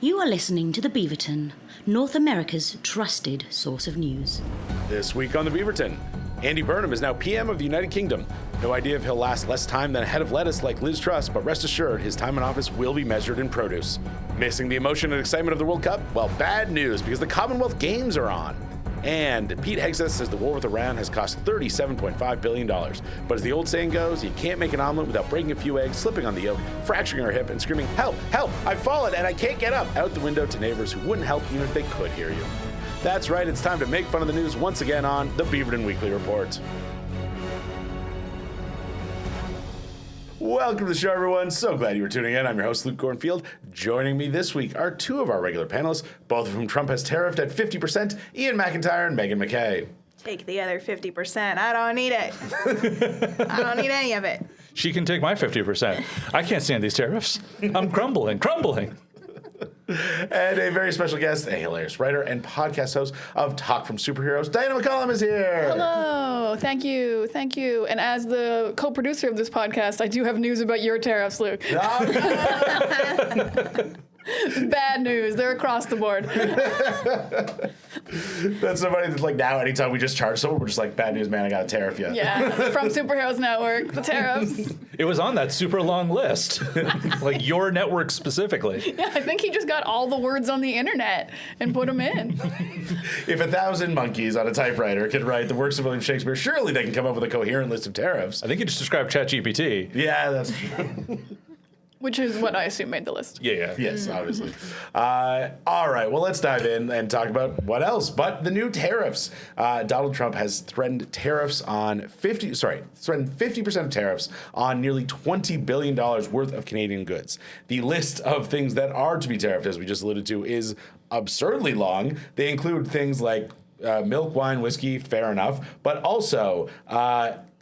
You are listening to the Beaverton, North America's trusted source of news. This week on the Beaverton, Andy Burnham is now PM of the United Kingdom. No idea if he'll last less time than a head of lettuce like Liz Truss, but rest assured his time in office will be measured in produce. Missing the emotion and excitement of the World Cup? Well, bad news, because the Commonwealth Games are on. And Pete Hegseth says the war with Iran has cost $37.5 billion. But as the old saying goes, you can't make an omelet without breaking a few eggs, slipping on the yolk, fracturing her hip, and screaming, "Help, help, I've fallen and I can't get up," out the window to neighbors who wouldn't help even if they could hear you. That's right, it's time to make fun of the news once again on the Beaverton Weekly Report. Welcome to the show, everyone. So glad you were tuning in. I'm your host, Luke Cornfield. Joining me this week are two of our regular panelists, both of whom Trump has tariffed at 50%, Ian MacIntyre and Meghan MacKay. Take the other 50%. I don't need it. I don't need any of it. She can take my 50%. I can't stand these tariffs. I'm crumbling. And a very special guest, a hilarious writer and podcast host of Talk from Superheroes, Diana McCallum is here. Hello, thank you. And as the co-producer of this podcast, I do have news about your tariffs, Luke. Bad news. They're across the board. That's so funny that like now anytime we just charge someone, we're just like, bad news, man, I got a tariff yet. Yeah, from Superheroes Network, the tariffs. It was on that super long list, like your network specifically. Yeah, I think he just got all the words on the internet and put them in. If 1,000 monkeys on a typewriter could write the works of William Shakespeare, surely they can come up with a coherent list of tariffs. I think you just described ChatGPT. Yeah, that's true. Which is what I assume made the list. Yeah. Yes, obviously. All right, well, let's dive in and talk about what else but the new tariffs. Donald Trump has threatened tariffs on 50% of tariffs on nearly $20 billion worth of Canadian goods. The list of things that are to be tariffed, as we just alluded to, is absurdly long. They include things like milk, wine, whiskey, fair enough, but also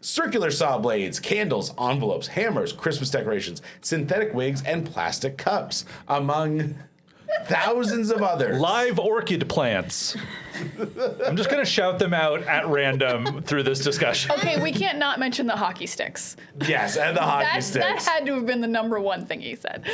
circular saw blades, candles, envelopes, hammers, Christmas decorations, synthetic wigs, and plastic cups, among thousands of others. Live orchid plants. I'm just going to shout them out at random through this discussion. Okay, we can't not mention the hockey sticks. Yes, and the hockey sticks. That had to have been the number one thing he said.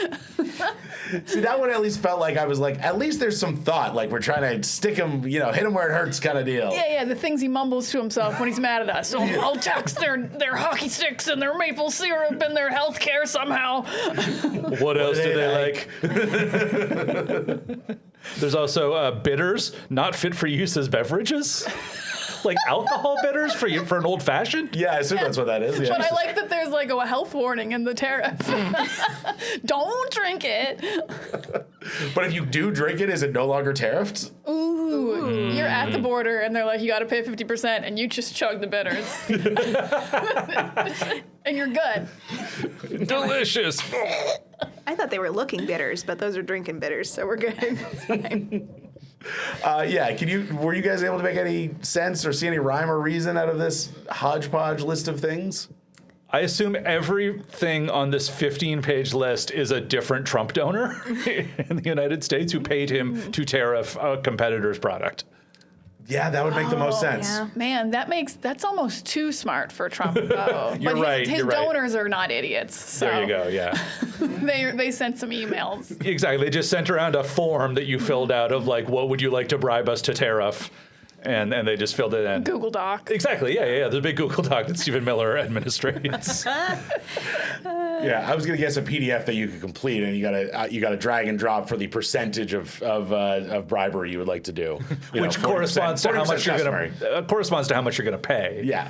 See, that one at least felt like I was like, at least there's some thought. Like we're trying to stick him, hit him where it hurts kind of deal. Yeah, the things he mumbles to himself when he's mad at us. I'll tax their hockey sticks and their maple syrup and their health care somehow. What else do they like? There's also bitters, not fit for use as beverages. Like alcohol bitters for an old fashioned? Yeah, I assume that's what that is. Yeah. But I like that there's like a health warning in the tariff. Don't drink it. But if you do drink it, is it no longer tariffed? Ooh. You're at the border and they're like, you got to pay 50% and you just chug the bitters. And you're good. Delicious. I thought they were looking bitters, but those are drinking bitters, so we're good. It's fine. Were you guys able to make any sense or see any rhyme or reason out of this hodgepodge list of things? I assume everything on this 15-page list is a different Trump donor in the United States who paid him to tariff a competitor's product. Yeah, that would make the most sense. Yeah. Man, that's almost too smart for Trump, though. You're right. His donors are not idiots. So There you go, yeah. they sent some emails. Exactly. They just sent around a form that you filled out of like, what would you like to bribe us to tariff? And they just filled it in. Google Doc. Exactly. Yeah. There's a big Google Doc that Stephen Miller administrates. Yeah, I was gonna guess a PDF that you could complete, and you gotta drag and drop for the percentage of bribery you would like to do, Which corresponds to how much you're customary. gonna pay. Yeah,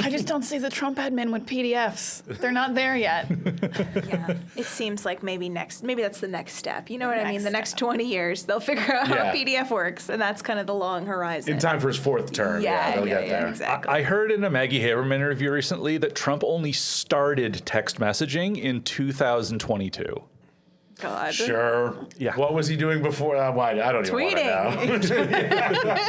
I just don't see the Trump admin with PDFs. They're not there yet. Yeah. It seems like maybe that's the next step. You know what I mean? Next The next step. 20 years, they'll figure out Yeah. how PDF works, and that's kind of the long horizon. in time for his fourth term. They'll get there. Exactly. I heard in a Maggie Haberman interview recently that Trump only started text messaging in 2022. God. Sure. Yeah. What was he doing before? Why? I don't even want to know.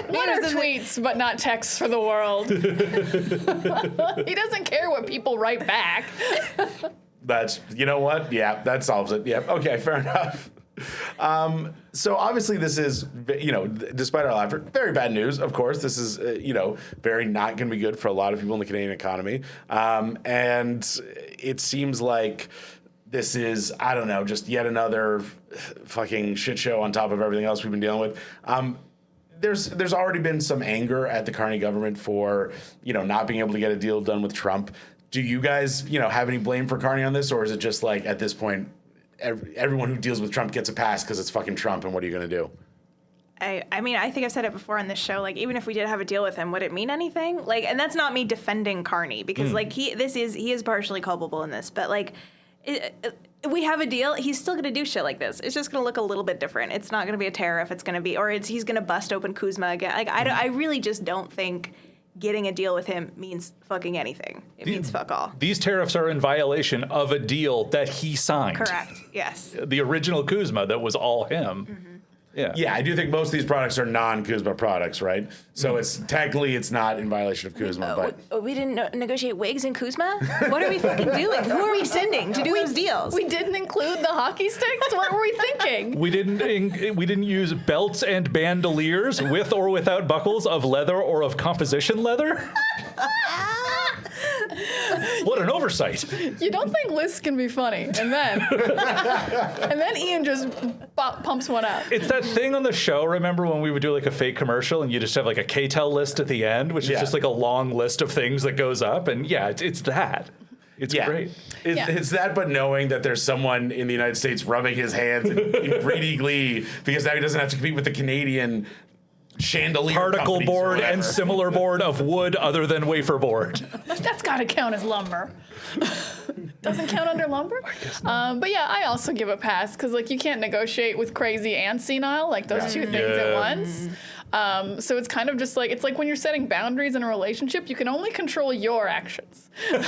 What are tweets, but not texts for the world? He doesn't care what people write back. You know what? Yeah, that solves it. Yep. Okay, fair enough. So obviously this is, despite our effort, very bad news, of course. This is, very not going to be good for a lot of people in the Canadian economy. And it seems like this is, I don't know, just yet another fucking shit show on top of everything else we've been dealing with. There's already been some anger at the Carney government for, not being able to get a deal done with Trump. Do you guys, have any blame for Carney on this, or is it just like at this point, everyone who deals with Trump gets a pass because it's fucking Trump, and what are you going to do? I mean, I think I've said it before on this show. Like, even if we did have a deal with him, would it mean anything? Like, and that's not me defending Carney because, like, he is partially culpable in this. But like, we have a deal. He's still going to do shit like this. It's just going to look a little bit different. It's not going to be a tariff. It's going to be, he's going to bust open Kuzma again. Like, I really just don't think getting a deal with him means fucking anything. It means fuck all. These tariffs are in violation of a deal that he signed. Correct. Yes. The original Kuzma that was all him. Mm-hmm. Yeah, I do think most of these products are non-Kuzma products, right? So it's not in violation of Kuzma, but we didn't negotiate wigs in Kuzma? What are we fucking doing? Who are we sending to do those deals? We didn't include the hockey sticks? What were we thinking? We didn't use belts and bandoliers with or without buckles of leather or of composition leather? What an oversight. You don't think lists can be funny. And then Ian just pumps one out. It's that thing on the show, remember when we would do like a fake commercial and you just have like a KTEL list at the end, which is just like a long list of things that goes up. And it's that. It's great. It's that, but knowing that there's someone in the United States rubbing his hands in greedy glee because now he doesn't have to compete with the Canadian chandelier particle board or and similar board of wood other than wafer board. That's got to count as lumber. Doesn't count under lumber? But yeah, I also give a pass because like you can't negotiate with crazy and senile, like those two things at once. So it's kind of just like, it's like when you're setting boundaries in a relationship, you can only control your actions. That's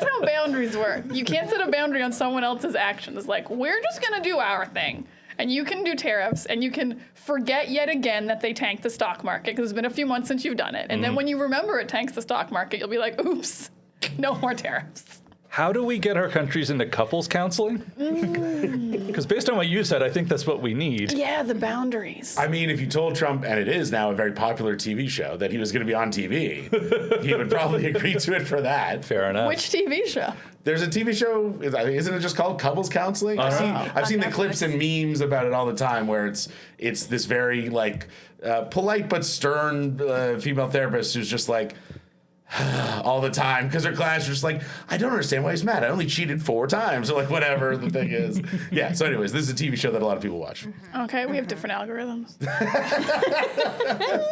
how boundaries work. You can't set a boundary on someone else's actions. It's like, we're just going to do our thing. And you can do tariffs, and you can forget yet again that they tanked the stock market, because it's been a few months since you've done it. And then when you remember it tanks the stock market, you'll be like, oops, no more tariffs. How do we get our countries into couples counseling? Because based on what you said, I think that's what we need. Yeah, the boundaries. I mean, if you told Trump, and it is now a very popular TV show, that he was going to be on TV, he would probably agree to it for that. Fair enough. Which TV show? There's a TV show, isn't it just called Couples Counseling? I've seen the clips and memes about it all the time where it's this very like polite but stern female therapist who's just like, all the time because her clients are just like, I don't understand why he's mad. I only cheated 4 times or like whatever the thing is. Yeah. So, anyways, this is a TV show that a lot of people watch. Okay, we have different algorithms.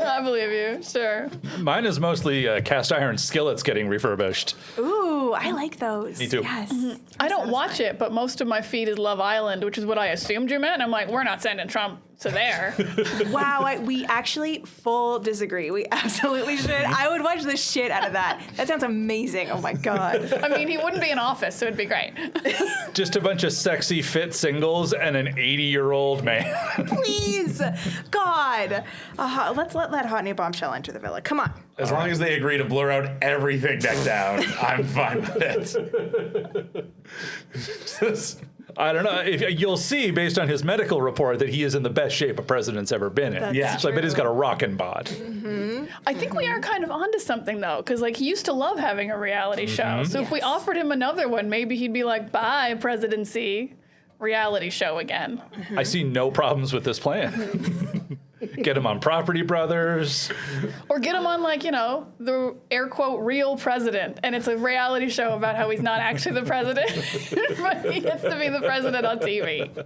I believe you. Sure. Mine is mostly cast iron skillets getting refurbished. Ooh, I like those. Me too. Yes. I don't watch it, but most of my feed is Love Island, which is what I assumed you meant. And I'm like, we're not sending Trump to there. Wow, we actually full disagree. We absolutely should. I would watch the shit out of that. That sounds amazing. Oh my God. I mean, he wouldn't be in office, so it'd be great. Just a bunch of sexy fit singles and an 80-year-old man. Please, God. Let's let that hot new bombshell enter the villa. Come on. As long as they agree to blur out everything neck down, I'm fine with it. I don't know. You'll see, based on his medical report, that he is in the best shape a president's ever been in. That's So I bet he's got a rockin' bod. Mm-hmm. I think we are kind of onto something, though, because like he used to love having a reality show. So if we offered him another one, maybe he'd be like, bye, presidency, reality show again. I see no problems with this plan. Get him on Property Brothers. Or get him on, like, the air quote real president. And it's a reality show about how he's not actually the president, but he gets to be the president on TV.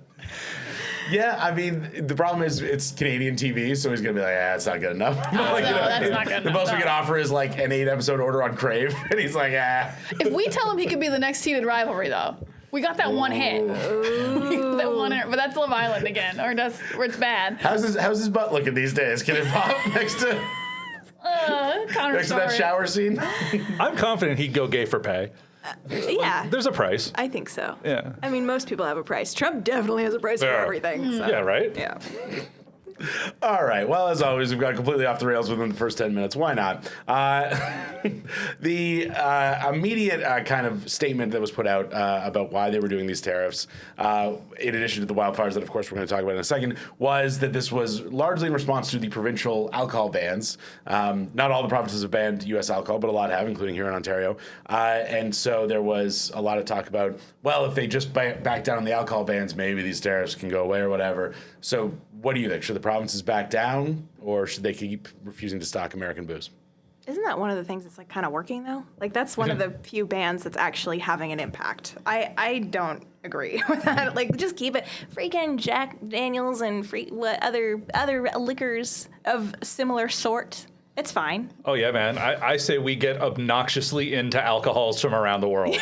Yeah, I mean, the problem is it's Canadian TV, so he's going to be like, it's not good enough. That's not good The enough. most we can offer is like an 8-episode order on Crave, and he's like, If we tell him he could be the next heated rivalry, though, we got that one hit. That one hit. But that's Love Island again, or it's bad. How's his butt looking these days? Can it pop next to that shower scene? I'm confident he'd go gay for pay. Yeah. There's a price. I think so. Yeah. I mean, most people have a price. Trump definitely has a price for Yeah. everything. So. Yeah, right? Yeah. All right. Well, as always, we've got completely off the rails within the first 10 minutes. Why not? The immediate kind of statement that was put out about why they were doing these tariffs, in addition to the wildfires that, of course, we're going to talk about in a second, was that this was largely in response to the provincial alcohol bans. Not all the provinces have banned U.S. alcohol, but a lot have, including here in Ontario. And so there was a lot of talk about, well, if they just back down on the alcohol bans, maybe these tariffs can go away or whatever. So what do you think? Should the provinces back down, or should they keep refusing to stock American booze? Isn't that one of the things that's like kind of working though? Like that's one of the few bans that's actually having an impact. I don't agree with that. Like just keep it freaking Jack Daniels and other liquors of similar sort. It's fine. Oh, yeah, man. I say we get obnoxiously into alcohols from around the world.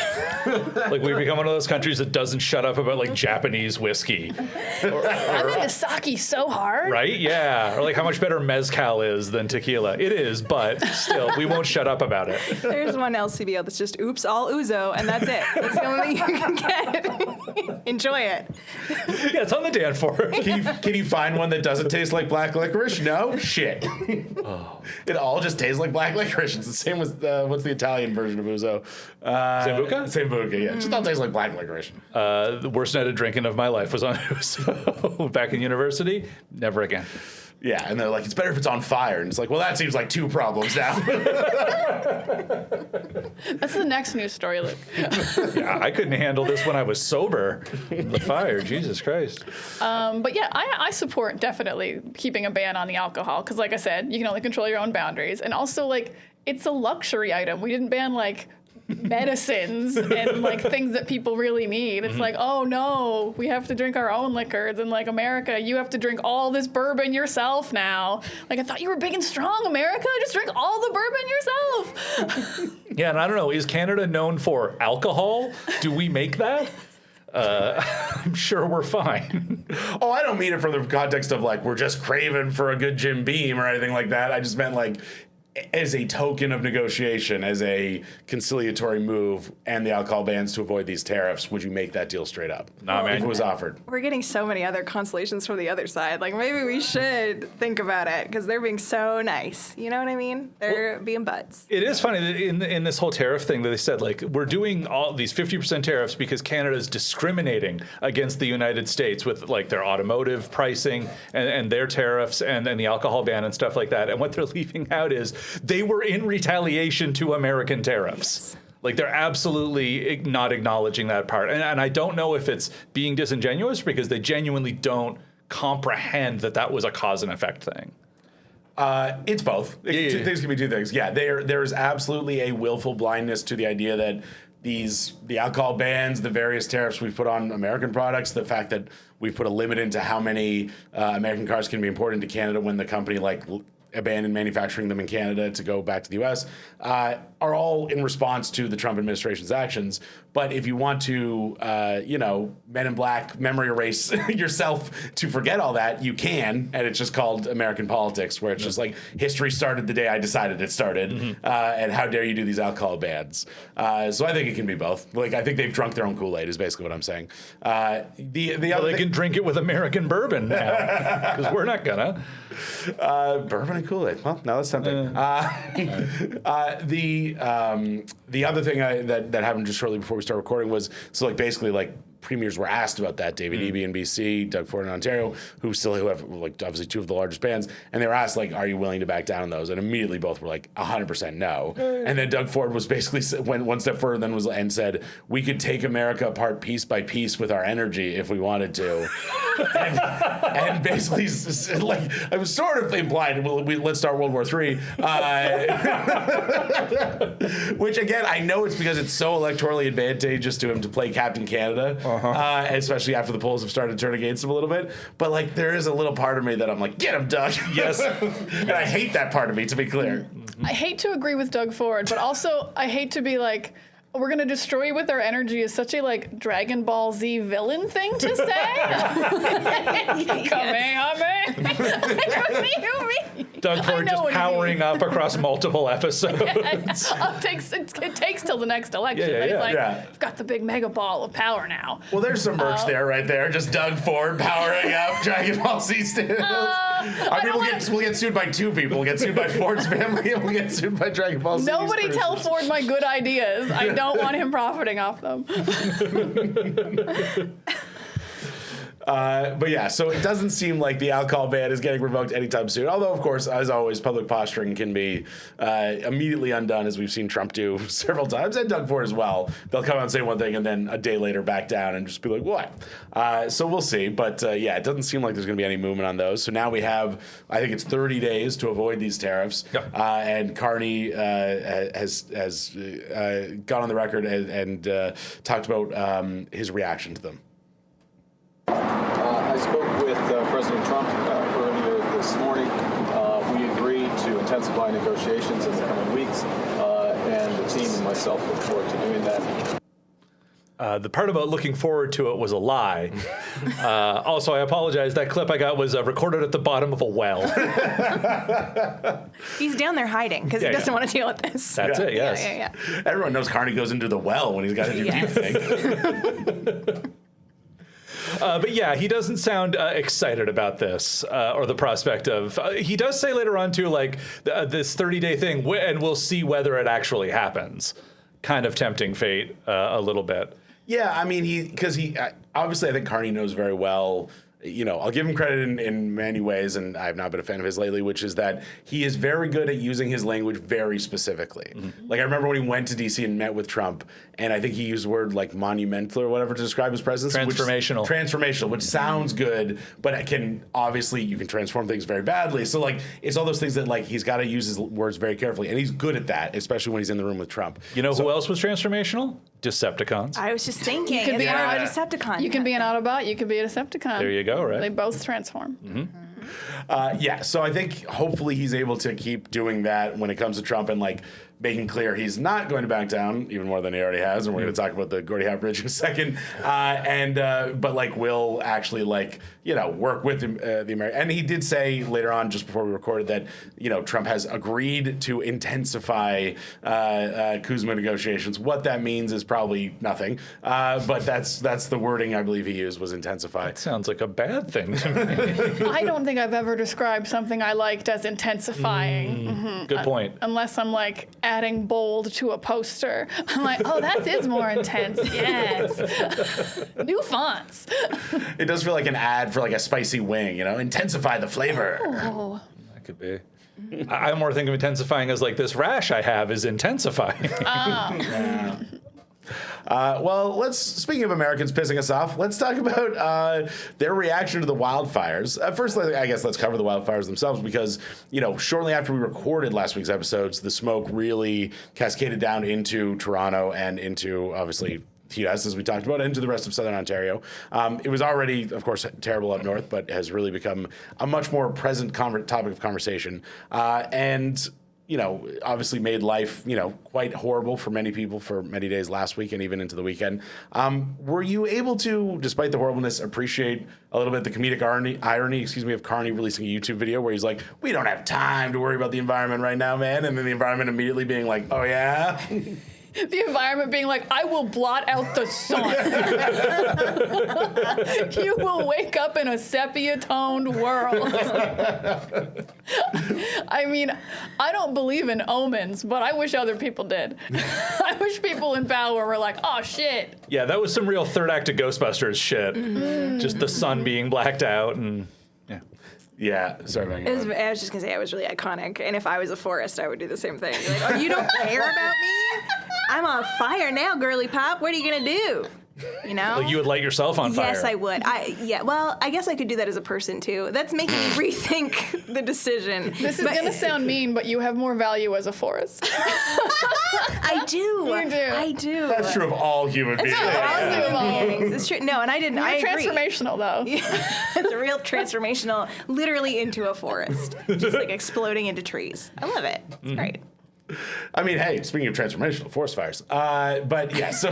Like, we become one of those countries that doesn't shut up about, like, Japanese whiskey. I'm into sake so hard. Right? Yeah. Or, like, how much better mezcal is than tequila. It is, but still, we won't shut up about it. There's one LCBO that's just oops, all ouzo, and that's it. That's the only thing you can get. Enjoy it. Yeah, it's on the Danforth. Can you find one that doesn't taste like black licorice? No? Shit. It all just tastes like black licorice. It's the same with, what's the Italian version of ouzo? Sambuca? Sambuca, yeah. It just all tastes like black licorice. The worst night of drinking of my life was on ouzo. Back in university, never again. Yeah, and they're like, it's better if it's on fire. And it's like, well, that seems like two problems now. That's the next news story, Luke. Yeah, I couldn't handle this when I was sober. The fire, Jesus Christ. But yeah, I support definitely keeping a ban on the alcohol because, like I said, you can only control your own boundaries, and also like it's a luxury item. We didn't ban like medicines and like things that people really need. It's like, oh no, we have to drink our own liquors, and like America, you have to drink all this bourbon yourself now. Like I thought you were big and strong, America. Just drink all the bourbon yourself. Yeah, and I don't know, is Canada known for alcohol? Do we make that? I'm sure we're fine. Oh, I don't mean it from the context of like we're just craving for a good Jim Beam or anything like that. I just meant like as a token of negotiation, as a conciliatory move, and the alcohol bans to avoid these tariffs, would you make that deal straight up? Nah, man. If it was offered. We're getting so many other consolations from the other side. Like maybe we should think about it because they're being so nice. You know what I mean? They're being butts. It is funny that in this whole tariff thing that they said, like, we're doing all these 50% tariffs because Canada's discriminating against the United States with like their automotive pricing and their tariffs and the alcohol ban and stuff like that. And what they're leaving out is they were in retaliation to American tariffs. Like they're absolutely not acknowledging that part. And I don't know if it's being disingenuous because they genuinely don't comprehend that that was a cause and effect thing. It's both. Two things can be two things. Yeah, there's absolutely a willful blindness to the idea that the alcohol bans, the various tariffs we've put on American products, the fact that we've put a limit into how many American cars can be imported into Canada when the company like abandoned manufacturing them in Canada to go back to the U.S., are all in response to the Trump administration's actions. But if you want to, Men in Black memory erase yourself to forget all that, you can, and it's just called American politics, where it's just like history started the day I decided it started, and how dare you do these alcohol bans? So I think it can be both. Like I think they've drunk their own Kool-Aid is basically what I'm saying. They can drink it with American bourbon now because we're not gonna. Bourbon and Kool-Aid. Well, now that's tempting. The other thing that happened just shortly before we start recording was basically premiers were asked about that. David Eby in BC, Doug Ford in Ontario, who have obviously two of the largest bands, and they were asked are you willing to back down on those? And immediately both were 100% no. And then Doug Ford was basically went one step further and said we could take America apart piece by piece with our energy if we wanted to. and basically I was sort of implying let's start World War III, which again I know it's because it's so electorally advantageous to him to play Captain Canada. Especially after the polls have started to turn against him a little bit. But there is a little part of me that I'm like, get him, Doug. Yes. And I hate that part of me, to be clear. I hate to agree with Doug Ford, but also I hate to be we're going to destroy you with our energy is such a Dragon Ball Z villain thing to say. Kamehameha. What do you mean? Doug Ford just powering up across multiple episodes. It takes till the next election. Yeah. I've got the big mega ball of power now. Well, there's some merch there, right there. Just Doug Ford powering up Dragon Ball Z stand. I mean, we'll get sued by 2 people. We'll get sued by Ford's family, and we'll get sued by Dragon Ball Z. Nobody tell Ford my good ideas. I don't want him profiting off them. But yeah, so it doesn't seem like the alcohol ban is getting revoked anytime soon. Although, of course, as always, public posturing can be immediately undone, as we've seen Trump do several times, and Doug Ford as well. They'll come out and say one thing, and then a day later back down and just be like, what? So we'll see. But yeah, it doesn't seem like there's going to be any movement on those. So now we have, I think it's 30 days to avoid these tariffs. Yep. And Carney has gone on the record and talked about his reaction to them. I spoke with President Trump earlier this morning. We agreed to intensify negotiations in the coming weeks, and the team and myself look forward to doing that. The part about looking forward to it was a lie. Also, I apologize. That clip I got was recorded at the bottom of a well. He's down there hiding because he doesn't want to deal with this. That's it, yes. Yeah. Everyone knows Carney goes into the well when he's got to do deep thing. But yeah, he doesn't sound excited about this or the prospect of. He does say later on too, like this 30-day thing, and we'll see whether it actually happens. Kind of tempting fate a little bit. Yeah, I mean, because obviously I think Carney knows very well. You know, I'll give him credit in many ways, and I've not been a fan of his lately, which is that he is very good at using his language very specifically. Mm-hmm. Like, I remember when he went to D.C. and met with Trump, and I think he used the word, like, monumental or whatever to describe his presence. Transformational. Which sounds good, but it can, obviously, you can transform things very badly. So, like, it's all those things that, like, he's got to use his words very carefully, and he's good at that, especially when he's in the room with Trump. You know who else was transformational? Decepticons. I was just thinking, You could be a Decepticon. You can be an Autobot, you could be a Decepticon. There you go, right? They both transform. Mm-hmm. Yeah, so I think hopefully he's able to keep doing that when it comes to Trump and like making clear he's not going to back down even more than he already has. And we're going to talk about the Gordie Howe bridge in a second. But like will actually like, you know, work with the American. And he did say later on, just before we recorded, that, you know, Trump has agreed to intensify Kuzma negotiations. What that means is probably nothing. But that's the wording I believe he used was intensify. That sounds like a bad thing to me. I don't think I've ever described something I liked as intensifying. Mm-hmm. Good point. Unless I'm like adding bold to a poster. I'm like, oh, that is more intense. Yes. New fonts. It does feel like an ad for like a spicy wing, you know? Intensify the flavor. Oh. That could be. I more think of intensifying as like this rash I have is intensifying. Yeah. Well, speaking of Americans pissing us off, let's talk about their reaction to the wildfires. First, I guess let's cover the wildfires themselves because, you know, shortly after we recorded last week's episodes, the smoke really cascaded down into Toronto and into, obviously, TS, as we talked about, into the rest of Southern Ontario. It was already, of course, terrible up north, but has really become a much more present topic of conversation. And you know, obviously made life, you know, quite horrible for many people for many days last week and even into the weekend. Were you able to, despite the horribleness, appreciate a little bit the comedic irony, of Carney releasing a YouTube video where he's like, we don't have time to worry about the environment right now, man. And then the environment immediately being like, oh, yeah? The environment being like, I will blot out the sun. You will wake up in a sepia-toned world. I mean, I don't believe in omens, but I wish other people did. I wish people in power were like, oh, shit. Yeah, that was some real third act of Ghostbusters shit. Mm-hmm. Just the sun being blacked out and, yeah. Yeah, sorry, Megan. I was just going to say, it was really iconic. And if I was a forest, I would do the same thing. Be like, oh, you don't care about me? I'm on fire now, girly pop. What are you going to do? You know? Like you would light yourself on fire. Yes, I would. Well, I guess I could do that as a person, too. That's making me rethink the decision. This is going to sound mean, but you have more value as a forest. I do. You do. I do. That's true of all human beings. It's true. No, and I didn't. I agree. Transformational, though. It's a real transformational, literally into a forest. Just like exploding into trees. I love it. It's great. I mean, hey, speaking of transformational, forest fires. But yeah, so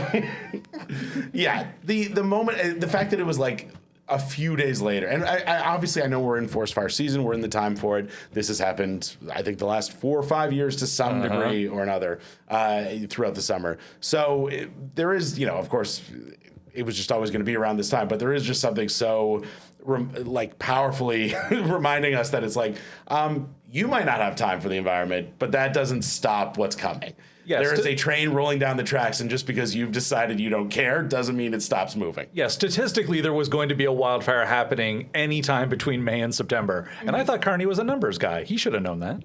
yeah, the moment, the fact that it was like a few days later, and obviously I know we're in forest fire season, we're in the time for it. This has happened, I think, the last 4 or 5 years to some degree or another throughout the summer. So there is, you know, of course, it was just always going to be around this time. But there is just something so powerfully reminding us that it's like, you might not have time for the environment, but that doesn't stop what's coming. Yes, there is a train rolling down the tracks, and just because you've decided you don't care doesn't mean it stops moving. Yeah, statistically, there was going to be a wildfire happening anytime between May and September. And I thought Carney was a numbers guy. He should have known that.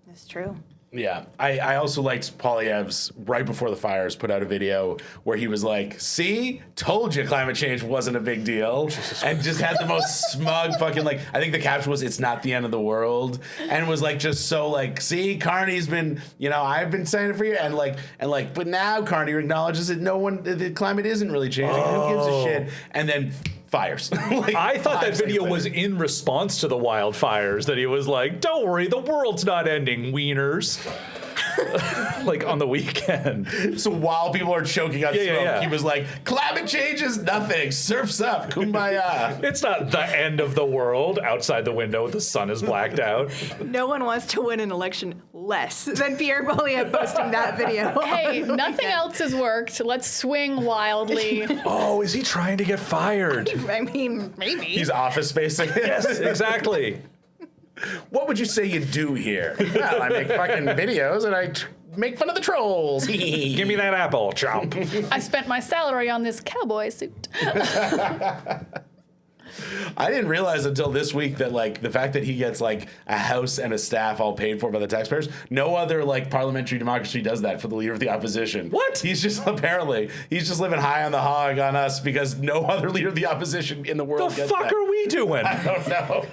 That's true. Yeah, I also liked Poilievre's, right before the fires, put out a video where he was like, see, told you climate change wasn't a big deal. And just had the most smug fucking, like, I think the caption was, it's not the end of the world. And was like, just so like, see, Carney's been, I've been saying it for you. And but now Carney acknowledges that the climate isn't really changing. Who gives a shit? And then fires. I thought that video was in response to the wildfires, that he was like, don't worry, the world's not ending, wieners. Like on the weekend. So while people are choking on smoke, he was like, climate change is nothing. Surf's up. Kumbaya. It's not the end of the world. Outside the window, the sun is blacked out. No one wants to win an election less than Pierre Poilievre posting that video. Hey, nothing else has worked. Let's swing wildly. Oh, is he trying to get fired? I mean, maybe. He's office spacing. Yes, exactly. What would you say you do here? Well, I make fucking videos and I make fun of the trolls. Give me that apple, chomp. I spent my salary on this cowboy suit. I didn't realize until this week that the fact that he gets a house and a staff all paid for by the taxpayers, no other parliamentary democracy does that for the leader of the opposition. What? He's just living high on the hog on us because no other leader of the opposition in the world The gets fuck that. are we doing? I don't know.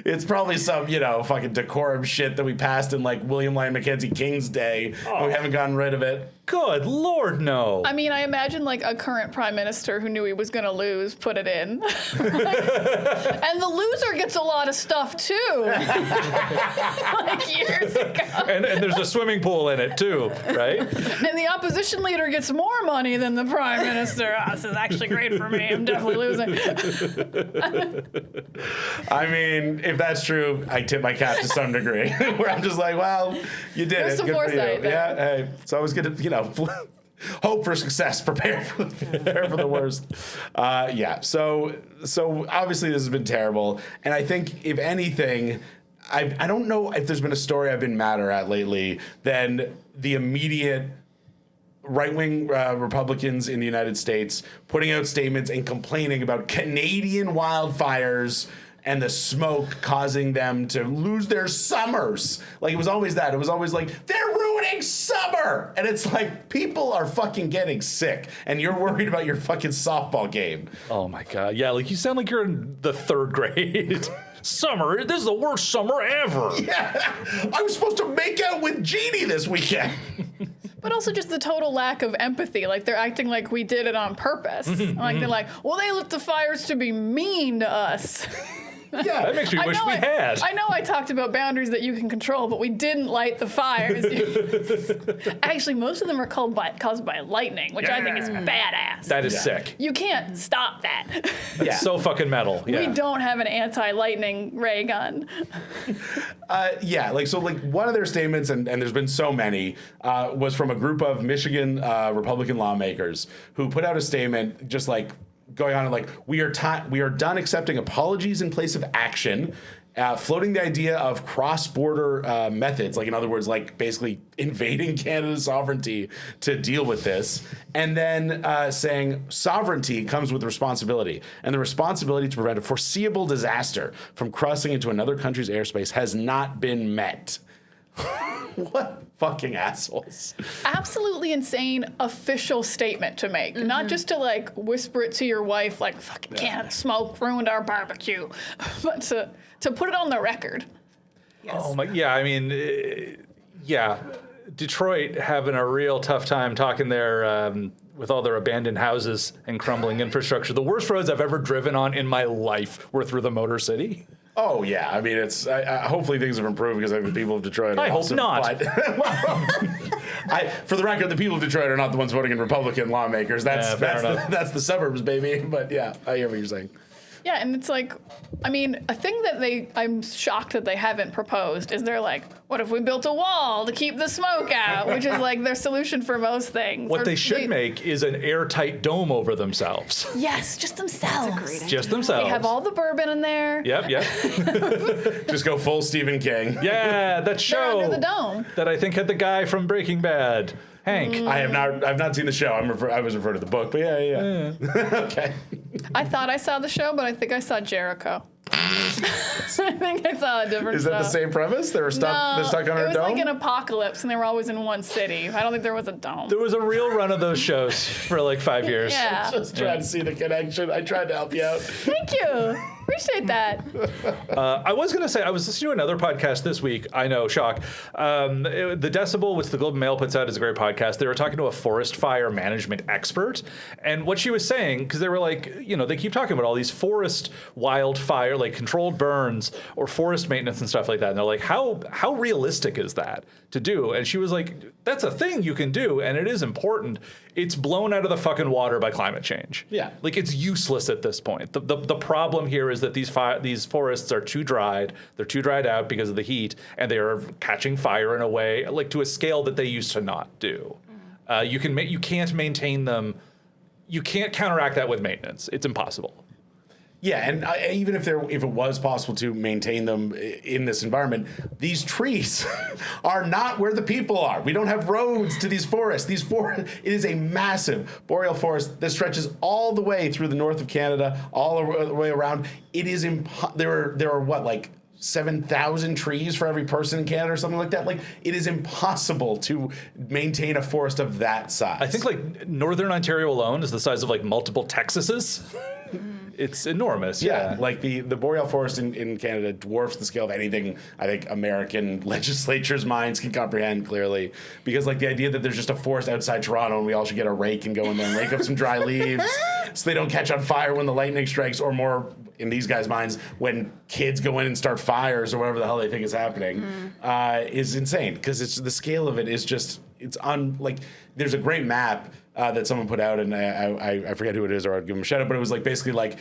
It's probably some, fucking decorum shit that we passed in William Lyon Mackenzie King's day. And we haven't gotten rid of it. Good Lord, no. I mean, I imagine a current prime minister who knew he was going to lose put it in. And the loser gets a lot of stuff too. Years ago. And there's a swimming pool in it too, right? And the opposition leader gets more money than the prime minister. Oh, this is actually great for me. I'm definitely losing. I mean, if that's true, I tip my cap to some degree. Where I'm just like, well, you did There's it. some Good for you. foresight there. Yeah, hey, it's always good to, hope for success, prepare for the worst. So obviously this has been terrible. And I think, if anything, I don't know if there's been a story I've been madder at lately than the immediate right-wing Republicans in the United States putting out statements and complaining about Canadian wildfires and the smoke causing them to lose their summers. It was always that. It was always they're ruining summer. And it's people are fucking getting sick, and you're worried about your fucking softball game. Oh my God. Yeah, you sound like you're in the third grade. Summer, this is the worst summer ever. Yeah, I was supposed to make out with Jeannie this weekend. But also just the total lack of empathy. They're acting like we did it on purpose. They're like, well, they lit the fires to be mean to us. Yeah, that makes me wish we had. I know I talked about boundaries that you can control, but we didn't light the fires. Actually, most of them are caused by lightning, which I think is badass. That is sick. You can't stop that. It's so fucking metal. Yeah. We don't have an anti-lightning ray gun. One of their statements, and there's been so many, was from a group of Michigan Republican lawmakers who put out a statement just going on we are done accepting apologies in place of action, floating the idea of cross-border methods, in other words, basically invading Canada's sovereignty to deal with this, and then saying sovereignty comes with responsibility, and the responsibility to prevent a foreseeable disaster from crossing into another country's airspace has not been met. What fucking assholes. Absolutely insane official statement to make. Not just to whisper it to your wife fucking Canada smoke ruined our barbecue, but to put it on the record. Yes. Oh my, yeah, I mean, Detroit having a real tough time talking there with all their abandoned houses and crumbling infrastructure. The worst roads I've ever driven on in my life were through the Motor City. Oh, yeah. I mean, it's hopefully things have improved because the people of Detroit are I hope not. For the record, the people of Detroit are not the ones voting in Republican lawmakers. That's the suburbs, baby. But yeah, I hear what you're saying. Yeah, and it's like, I mean, a thing that I'm shocked that they haven't proposed is they're like, what if we built a wall to keep the smoke out? Which is like their solution for most things. What they should make is an airtight dome over themselves. Yes, just themselves. That's a great idea. Just themselves. They have all the bourbon in there. Yep. Just go full Stephen King. Yeah, that show They're under the dome. that I think had the guy from Breaking Bad, Hank. I've not seen the show. I was referring to the book, but yeah. Okay. I thought I saw the show, but I think I saw Jericho. I think I saw a different Is that the show. same premise? They're stuck on it a was dome? like an apocalypse, and they were always in one city. I don't think there was a dome. There was a real run of those shows for like 5 years. Yeah. Just trying to see the connection. I tried to help you out. Thank you. Appreciate that. I was going to say, I was listening to another podcast this week. I know, shock. The Decibel, which the Globe and Mail puts out, is a great podcast. They were talking to a forest fire management expert. And what she was saying, because they were like, they keep talking about all these forest wildfire, like controlled burns or forest maintenance and stuff like that. And they're like, how realistic is that to do? And she was like, that's a thing you can do, and it is important. It's blown out of the fucking water by climate change. Yeah. Like, it's useless at this point. The problem here is that these forests are too dried. They're too dried out because of the heat, and they are catching fire in a way, like to a scale that they used to not do. You can't maintain them. You can't counteract that with maintenance. It's impossible. Yeah, and even if it was possible to maintain them in this environment, these trees are not where the people are. We don't have roads to these forests. It is a massive boreal forest that stretches all the way through the north of Canada, all the way around. It is there are what, like 7,000 trees for every person in Canada or something like that. Like, it is impossible to maintain a forest of that size. I think like Northern Ontario alone is the size of like multiple Texases. It's enormous. Yeah, like the boreal forest in Canada dwarfs the scale of anything I think American legislatures' minds can comprehend clearly. Because like the idea that there's just a forest outside Toronto and we all should get a rake and go in there and rake up some dry leaves so they don't catch on fire when the lightning strikes, or more in these guys' minds, when kids go in and start fires or whatever the hell they think is happening, is insane. Because it's the scale of it is just like there's a great map that someone put out, and I forget who it is, or I'd give them a shout out, but it was like basically like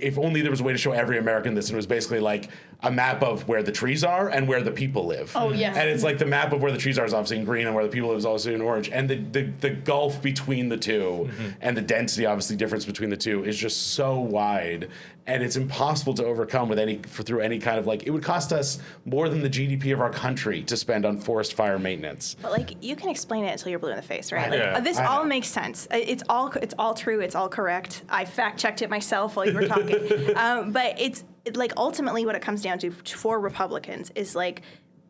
if only there was a way to show every American this, and it was basically like a map of where the trees are and where the people live. Oh, yes. And it's like the map of where the trees are is obviously in green and where the people live is also in orange. And the gulf between the two and the density, obviously, difference between the two is just so wide. And it's impossible to overcome through any kind of like, it would cost us more than the GDP of our country to spend on forest fire maintenance. But like, you can explain it until you're blue in the face, right? Like, Yeah. this all makes sense. It's all true. It's all correct. I fact checked it myself while you were talking. But it's like ultimately what it comes down to for Republicans is like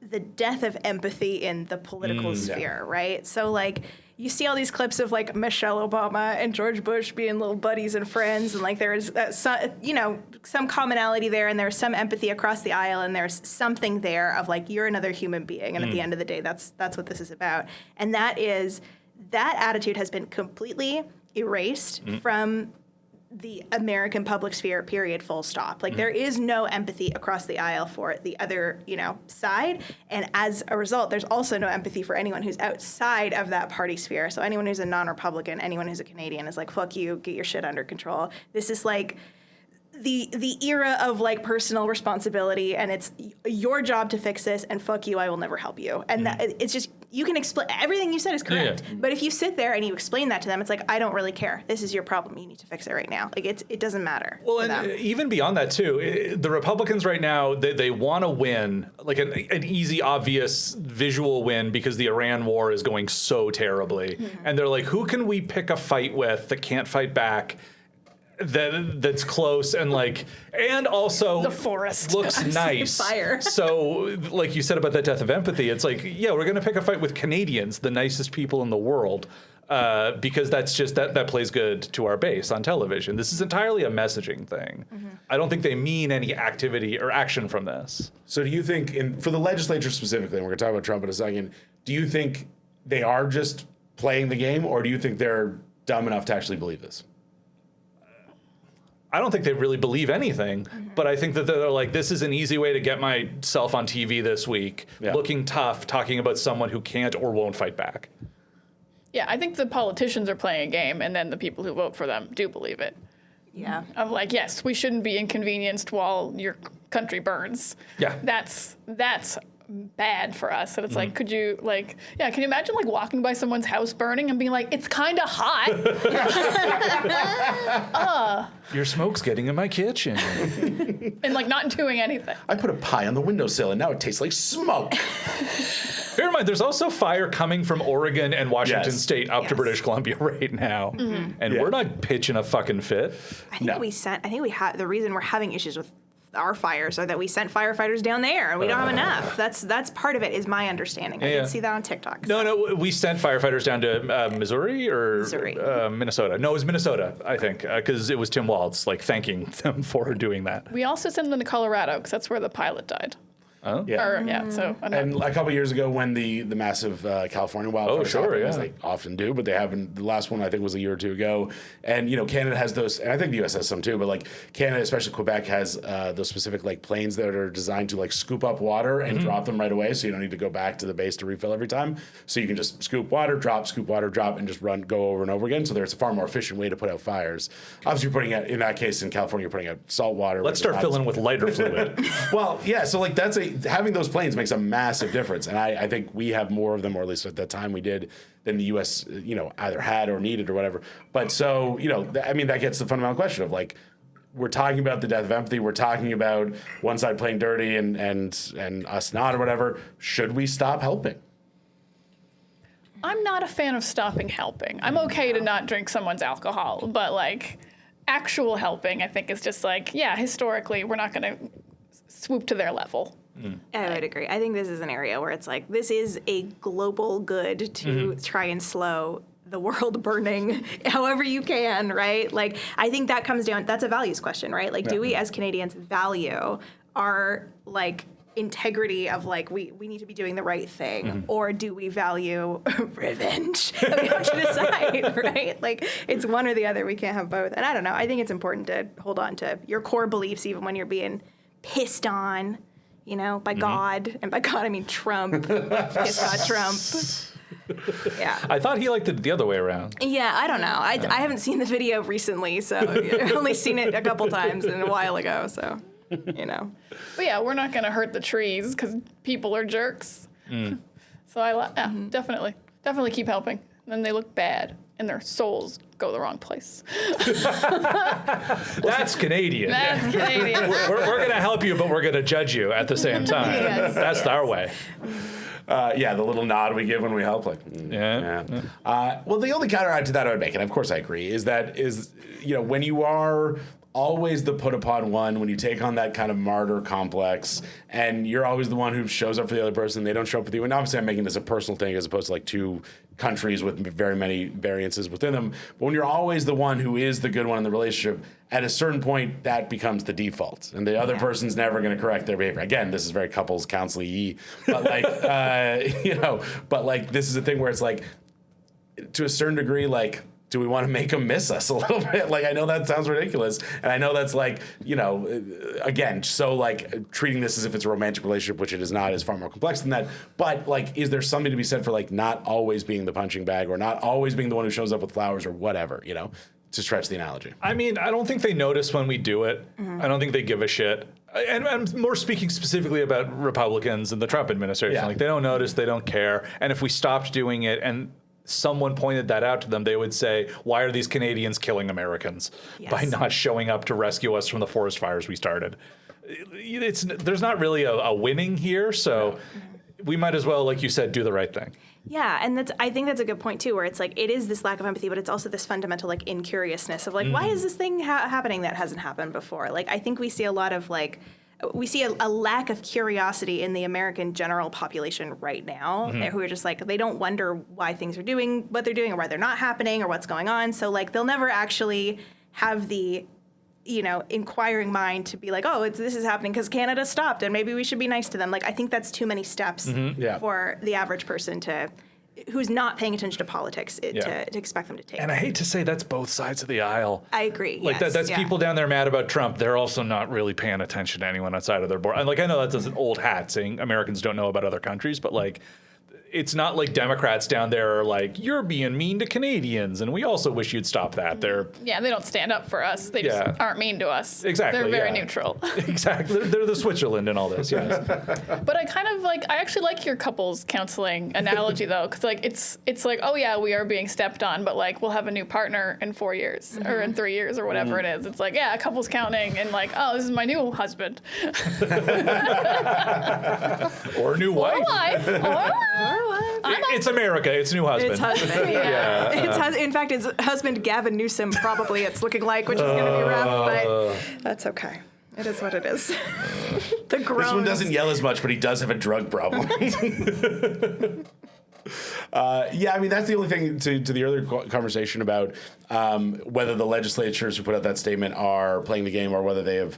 the death of empathy in the political sphere, right? So like, you see all these clips of like Michelle Obama and George Bush being little buddies and friends, and like there's some commonality there, and there's some empathy across the aisle, and there's something there of like, you're another human being, and at the end of the day, that's what this is about. And that attitude has been completely erased from the American public sphere, period, full stop. Like, there is no empathy across the aisle for the other, side. And as a result, there's also no empathy for anyone who's outside of that party sphere. So anyone who's a non-Republican, anyone who's a Canadian is like, fuck you, get your shit under control. This is like the era of like personal responsibility, and it's your job to fix this, and fuck you, I will never help you. And that, it's just, you can explain, everything you said is correct. Yeah. But if you sit there and you explain that to them, it's like, I don't really care. This is your problem. You need to fix it right now. Like, it doesn't matter. Well, to and them. even beyond that too, the Republicans right now, they want to win, like an easy, obvious visual win, because the Iran war is going so terribly. And they're like, who can we pick a fight with that can't fight back? That's close and like, and also The forest. looks nice. Fire. So like you said about that death of empathy, it's like, yeah, we're gonna pick a fight with Canadians, the nicest people in the world, because that's just that plays good to our base on television. This is entirely a messaging thing. I don't think they mean any activity or action from this. So do you think, for the legislature specifically, and we're going to talk about Trump in a second, do you think they are just playing the game, or do you think they're dumb enough to actually believe this? I don't think they really believe anything, but I think that they're like, this is an easy way to get myself on TV this week, looking tough, talking about someone who can't or won't fight back. Yeah, I think the politicians are playing a game, and then the people who vote for them do believe it. Yeah. Of like, yes, we shouldn't be inconvenienced while your country burns. Yeah. That's bad for us. And it's like, could you like, yeah, can you imagine like walking by someone's house burning and being like, it's kind of hot? Your smoke's getting in my kitchen. And like not doing anything. I put a pie on the windowsill and now it tastes like smoke. Bear in mind, there's also fire coming from Oregon and Washington Yes. State up to British Columbia right now. And we're not pitching a fucking fit. I think the reason we're having issues with our fires are that we sent firefighters down there and we don't have enough. That's part of it, is my understanding. I Yeah. did see that on TikTok. No, we sent firefighters down to Missouri or Missouri. Minnesota. No, it was Minnesota, I think, because it was Tim Walz like thanking them for doing that. We also sent them to Colorado because that's where the pilot died. Oh, Yeah. So And a couple years ago, when the massive California wildfires sure, happened, yeah. as they often do, but they happened. The last one I think was a year or two ago, and Canada has those, and I think the U.S. has some too. But like Canada, especially Quebec, has those specific like planes that are designed to like scoop up water and drop them right away, so you don't need to go back to the base to refill every time. So you can just scoop water, drop, and just go over and over again. So there's a far more efficient way to put out fires. Obviously, you're putting out, in that case in California, you're putting out salt water. Let's start filling with lighter fluid. Well, yeah. So like having those planes makes a massive difference, and I think we have more of them, or at least at that time we did, than the U.S. Either had or needed or whatever. But so that gets the fundamental question of like, we're talking about the death of empathy. We're talking about one side playing dirty and us not or whatever. Should we stop helping? I'm not a fan of stopping helping. I'm okay to not drink someone's alcohol, but like actual helping, I think is just like, yeah, historically, we're not going to swoop to their level. I would agree. I think this is an area where it's like, this is a global good to try and slow the world burning however you can, right? Like, I think that comes down, that's a values question, right? Like, do we as Canadians value our like integrity of like, we need to be doing the right thing, or do we value revenge? We have to decide, right? Like, it's one or the other. We can't have both. And I don't know. I think it's important to hold on to your core beliefs even when you're being pissed on, by God. And by God, I mean Trump. Pissed on Trump. Yeah. I thought he liked it the other way around. Yeah, I don't know. I haven't seen the video recently, so I've only seen it a couple times and a while ago, so, But yeah, we're not going to hurt the trees because people are jerks. So definitely keep helping. Then they look bad and their souls go the wrong place. That's Canadian. That's Canadian. We're going to help you, but we're going to judge you at the same time. Yes, That's our way. The little nod we give when we help, like, Yeah. well, the only counter to that I would make, and of course I agree, is when you are always the put upon one, when you take on that kind of martyr complex, and you're always the one who shows up for the other person, they don't show up with you. And obviously I'm making this a personal thing as opposed to like two countries with very many variances within them. But when you're always the one who is the good one in the relationship, at a certain point that becomes the default, and the other person's never going to correct their behavior. Again, this is very couples counseling-y, but like, but like this is a thing where it's like, to a certain degree, like, do we want to make them miss us a little bit? Like, I know that sounds ridiculous, and I know that's like, again, so like treating this as if it's a romantic relationship, which it is not, is far more complex than that. But like, is there something to be said for like not always being the punching bag, or not always being the one who shows up with flowers or whatever, to stretch the analogy? I mean, I don't think they notice when we do it. I don't think they give a shit. And I'm more speaking specifically about Republicans and the Trump administration. Yeah. Like, they don't notice, they don't care. And if we stopped doing it and someone pointed that out to them, they would say, why are these Canadians killing Americans by not showing up to rescue us from the forest fires we started? There's not really a winning here, so we might as well, like you said, do the right thing. Yeah, and I think that's a good point too, where it's like, it is this lack of empathy, but it's also this fundamental like incuriousness of like, why is this thing happening that hasn't happened before? Like, I think we see a lot of like, we see a lack of curiosity in the American general population right now, who are just like, they don't wonder why things are doing what they're doing, or why they're not happening, or what's going on. So like, they'll never actually have the inquiring mind to be like, oh, this is happening because Canada stopped and maybe we should be nice to them. Like, I think that's too many steps for the average person who's not paying attention to politics to expect them to take. And I hate to say that's both sides of the aisle. I agree. Like, that's people down there mad about Trump. They're also not really paying attention to anyone outside of their board. And like, I know that's an old hat saying Americans don't know about other countries, but like, it's not like Democrats down there are like, you're being mean to Canadians, and we also wish you'd stop that. They're Yeah, they don't stand up for us. They just aren't mean to us. Exactly. They're very yeah. neutral. Exactly. They're the Switzerland in all this. Yes. But I kind of I actually like your couples counseling analogy though, because like it's like, oh yeah, we are being stepped on, but like we'll have a new partner in 4 years or in 3 years or whatever it is. It's like, yeah, couples counting and like, oh, this is my new husband. Or new wife. Or wife. It's America. It's new husband. It's husband, yeah. In fact, it's husband Gavin Newsom, probably it's looking like, which is going to be rough, but that's okay. It is what it is. The groans. This one doesn't yell as much, but he does have a drug problem. Yeah, I mean, that's the only thing to the earlier conversation about whether the legislatures who put out that statement are playing the game or whether they have,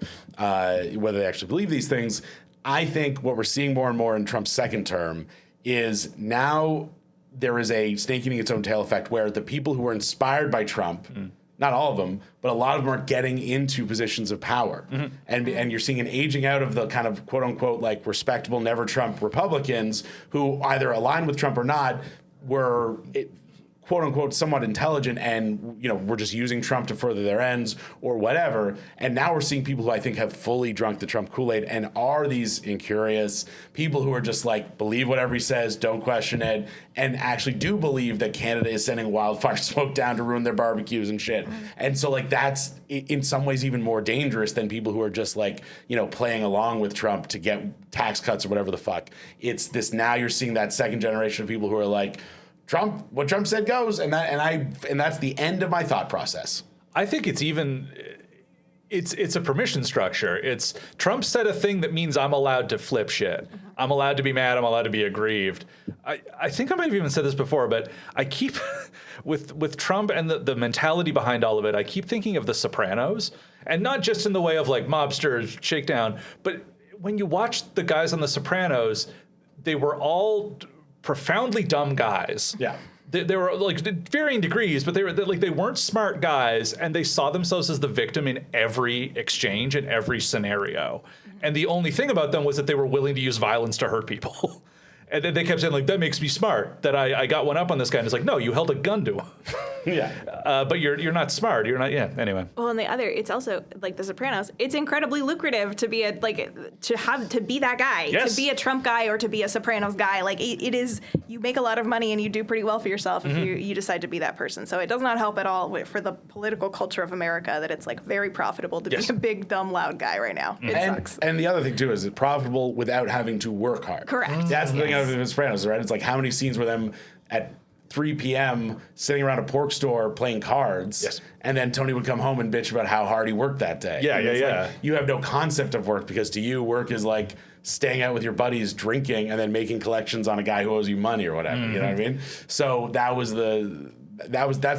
whether they actually believe these things. I think what we're seeing more and more in Trump's second term is now there is a snake eating its own tail effect where the people who were inspired by Trump, not all of them, but a lot of them are getting into positions of power. And you're seeing an aging out of the kind of quote unquote like respectable, never Trump Republicans who either align with Trump or not were quote unquote somewhat intelligent and we're just using Trump to further their ends or whatever. And now we're seeing people who I think have fully drunk the Trump Kool-Aid and are these incurious people who are just like believe whatever he says, don't question it, and actually do believe that Canada is sending wildfire smoke down to ruin their barbecues and shit. And so like that's in some ways even more dangerous than people who are just like playing along with Trump to get tax cuts or whatever the fuck. It's this now you're seeing that second generation of people who are like, Trump, what Trump said goes, and that's the end of my thought process. I think it's a permission structure. It's Trump said a thing that means I'm allowed to flip shit. I'm allowed to be mad. I'm allowed to be aggrieved. I think I might have even said this before, but I keep with Trump and the mentality behind all of it. I keep thinking of The Sopranos, and not just in the way of like mobsters, shakedown, but when you watch the guys on The Sopranos, they were all profoundly dumb guys. Yeah. They were like varying degrees, but they weren't smart guys, and they saw themselves as the victim in every exchange, in every scenario. And the only thing about them was that they were willing to use violence to hurt people. And then they kept saying, like, that makes me smart, that I got one up on this guy. And it's like, no, you held a gun to him. Yeah. But you're not smart. You're not, yeah, anyway. Well, and it's also, like The Sopranos, it's incredibly lucrative to be to be that guy. Yes. To be a Trump guy or to be a Sopranos guy. Like, it is, you make a lot of money and you do pretty well for yourself if you decide to be that person. So it does not help at all for the political culture of America that it's, like, very profitable to be a big, dumb, loud guy right now. It sucks. And the other thing, too, is it's profitable without having to work hard. Correct. That's the thing out of The Sopranos, right? It's like how many scenes were them at 3 p.m. sitting around a pork store playing cards. Yes. And then Tony would come home and bitch about how hard he worked that day. Yeah, and yeah, it's yeah. like, you have no concept of work because to you, work is like staying out with your buddies, drinking, and then making collections on a guy who owes you money or whatever. You know what I mean? So that's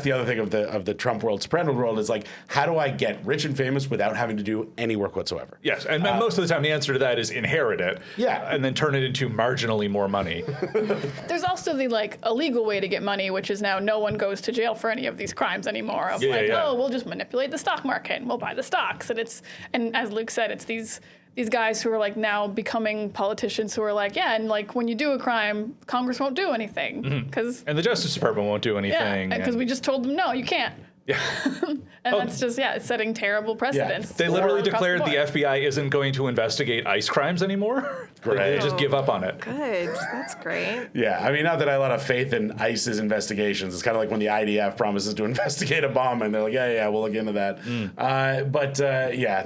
the other thing of the Trump world, Soprano world, is like, how do I get rich and famous without having to do any work whatsoever? Yes, and most of the time the answer to that is inherit it. Yeah. And then turn it into marginally more money. There's also the illegal way to get money, which is now no one goes to jail for any of these crimes anymore. Of oh, we'll just manipulate the stock market and we'll buy the stocks. And as Luke said, it's these guys who are like now becoming politicians who are like, yeah, and like when you do a crime, Congress won't do anything And the Justice Department won't do anything. Because we just told them, no, you can't. Yeah. And that's just, it's setting terrible precedents. They literally across declared the board. FBI isn't going to investigate ICE crimes anymore. Great. They just give up on it. Good. That's great. Yeah, I mean, not that I have a lot of faith in ICE's investigations. It's kind of like when the IDF promises to investigate a bomb, and they're like, yeah, we'll look into that.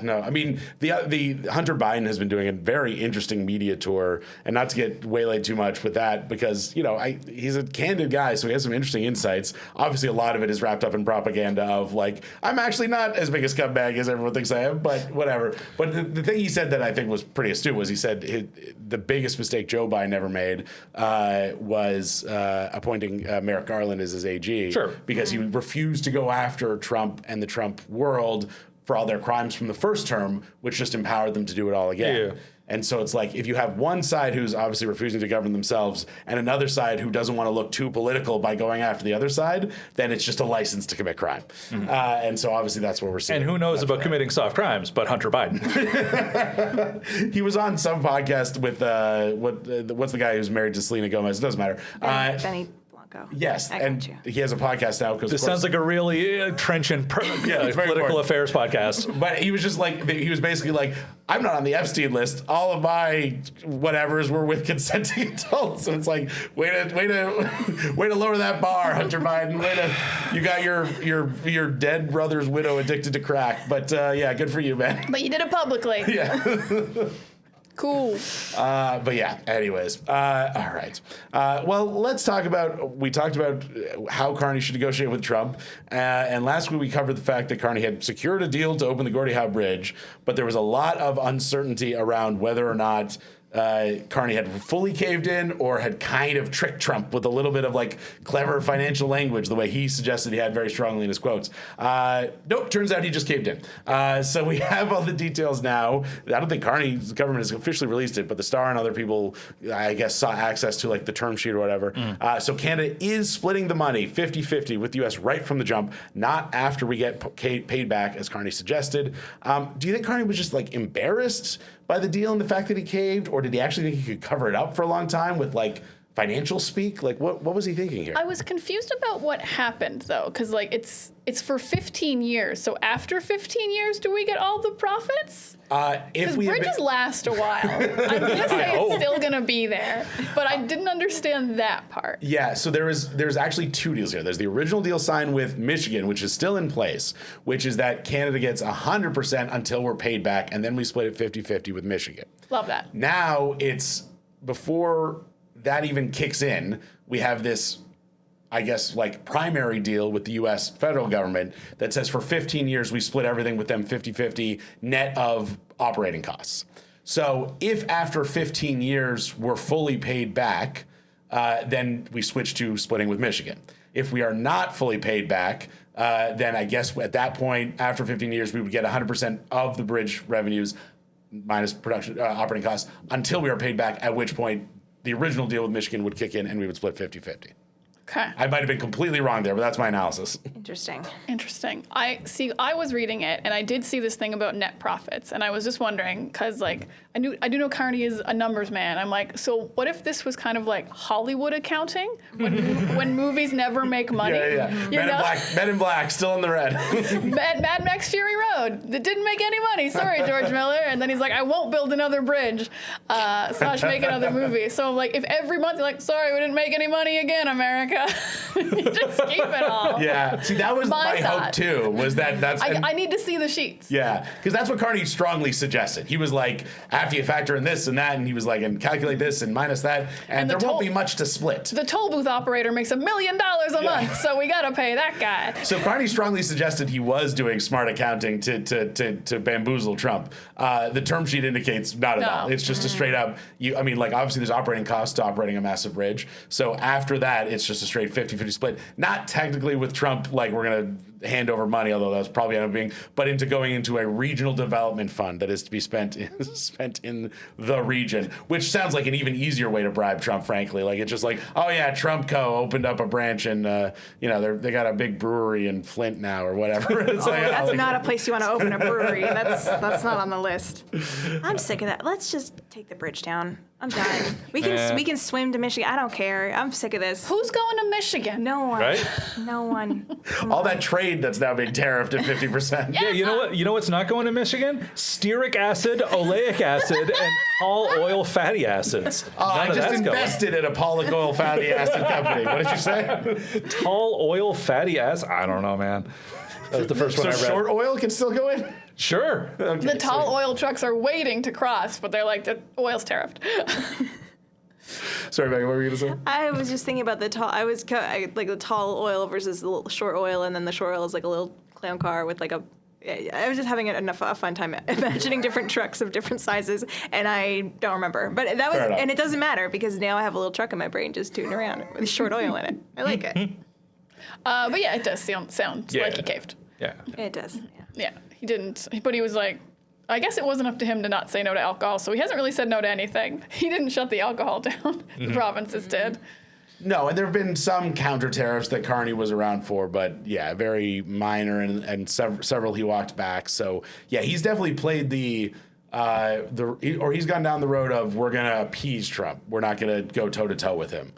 No. I mean, the Hunter Biden has been doing a very interesting media tour, and not to get waylaid too much with that, because he's a candid guy, so he has some interesting insights. Obviously, a lot of it is wrapped up in propaganda of like, I'm actually not as big a scumbag as everyone thinks I am, but whatever. But the thing he said that I think was pretty astute was he said the biggest mistake Joe Biden ever made was appointing Merrick Garland as his AG. Sure. Because he refused to go after Trump and the Trump world for all their crimes from the first term, which just empowered them to do it all again. Yeah. And so it's like if you have one side who's obviously refusing to govern themselves and another side who doesn't want to look too political by going after the other side, then it's just a license to commit crime. And so obviously that's what we're seeing. And who knows about committing soft crimes, but Hunter Biden. He was on some podcast with what's the guy who's married to Selena Gomez? It doesn't matter. Benny Blanco. Yes, I and got you. he has a podcast now because This sounds like a really trenchant very political important. affairs podcast. But he was just like, he was basically like, I'm not on the Epstein list. All of my whatevers were with consenting adults. And it's like, way to lower that bar, Hunter Biden. You got your dead brother's widow addicted to crack. But yeah, good for you, man. But you did it publicly. Yeah. Cool. But yeah, anyways. All right. Well, let's talk about, we talked about how Carney should negotiate with Trump. And last week we covered the fact that Carney had secured a deal to open the Gordie Howe Bridge, but there was a lot of uncertainty around whether or not Carney had fully caved in or had kind of tricked Trump with a little bit of like clever financial language, the way he suggested he had very strongly in his quotes. Nope, turns out he just caved in. So we have all the details now. I don't think Carney's government has officially released it, but the Star and other people, I guess, saw access to like the term sheet or whatever. So Canada is splitting the money 50-50 with the U.S. right from the jump, not after we get paid back, as Carney suggested. Do you think Carney was just like embarrassed by the deal and the fact that he caved, or did he actually think he could cover it up for a long time with like financial speak? Like what was he thinking here? I was confused about what happened though, because like it's for 15 years. So after 15 years, do we get all the profits? If Because we bridges last a while. I'm gonna say it's still gonna be there, but I didn't understand that part. Yeah, so there's actually two deals here. There's the original deal signed with Michigan, which is still in place, which is that Canada gets 100% until we're paid back, and then we split it 50-50 with Michigan. Love that. Now it's before that even kicks in, we have this, I guess, like primary deal with the U.S. federal government that says for 15 years we split everything with them 50-50 net of operating costs. So if after 15 years we're fully paid back, then we switch to splitting with Michigan. If we are not fully paid back, then I guess at that point, after 15 years, we would get 100% of the bridge revenues minus production operating costs until we are paid back, at which point the original deal with Michigan would kick in and we would split 50-50. Okay. I might have been completely wrong there, but that's my analysis. Interesting. I was reading it and I did see this thing about net profits, and I was just wondering because like I do know Carney is a numbers man. I'm like, so what if this was kind of like Hollywood accounting when movies never make money? Yeah. You know? Men in Black, still in the red. Mad Max Fury Road that didn't make any money. Sorry, George Miller. And then he's like, I won't build another bridge / make another movie. So I'm like, if every month you're like, sorry, we didn't make any money again, America. You just keep it all. Yeah. See, that was my hope thought. too. Was that's I need to see the sheets. yeah, because that's what Carney strongly suggested. He was like, after you factor in this and that, and he was like, and calculate this and minus that, and the there won't be much to split. The toll booth operator makes $1 million a month, so we gotta pay that guy. So Carney strongly suggested he was doing smart accounting to bamboozle Trump. The term sheet indicates not at all. It's just a straight up. Obviously there's operating costs to operating a massive bridge. So after that, it's just a straight 50-50 split. Not technically with Trump, like we're gonna hand over money, although that's probably end up being, but into going into a regional development fund that is to be spent in the region, which sounds like an even easier way to bribe Trump, frankly. Like it's just like, oh yeah, Trump Co. opened up a branch and they got a big brewery in Flint now or whatever. It's That's not a place you want to open a brewery. That's not on the list. I'm sick of that. Let's just take the bridge down. I'm done. We can swim to Michigan. I don't care. I'm sick of this. Who's going to Michigan? No one. Right? No one. all that trade that's now being tariffed at 50%. Yeah, you know what? You know what's not going to Michigan? Stearic acid, oleic acid, and tall oil fatty acids. I just invested in a Pollock oil fatty acid company. What did you say? Tall oil fatty acid? I don't know, man. That was the first one I read. So short oil can still go in? Sure. Okay, The tall oil trucks are waiting to cross, but they're like, the oil's tariffed. Sorry, Megan, what were you going to say? I was just thinking about the tall. Like the tall oil versus the little short oil, and then the short oil is like a little clown car with like a. I was just having a fun time imagining different trucks of different sizes, and I don't remember. But that was, and it doesn't matter because now I have a little truck in my brain just tooting around with short oil in it. I like it. But yeah, it does sound like he caved. Yeah. It does. Yeah. Yeah, he didn't. But he was like, I guess it wasn't up to him to not say no to alcohol, so he hasn't really said no to anything. He didn't shut the alcohol down. The provinces did. No, and there have been some counter tariffs that Carney was around for, but yeah, very minor, and several he walked back. So yeah, he's definitely played he's gone down the road of we're gonna appease Trump. We're not gonna go toe to toe with him,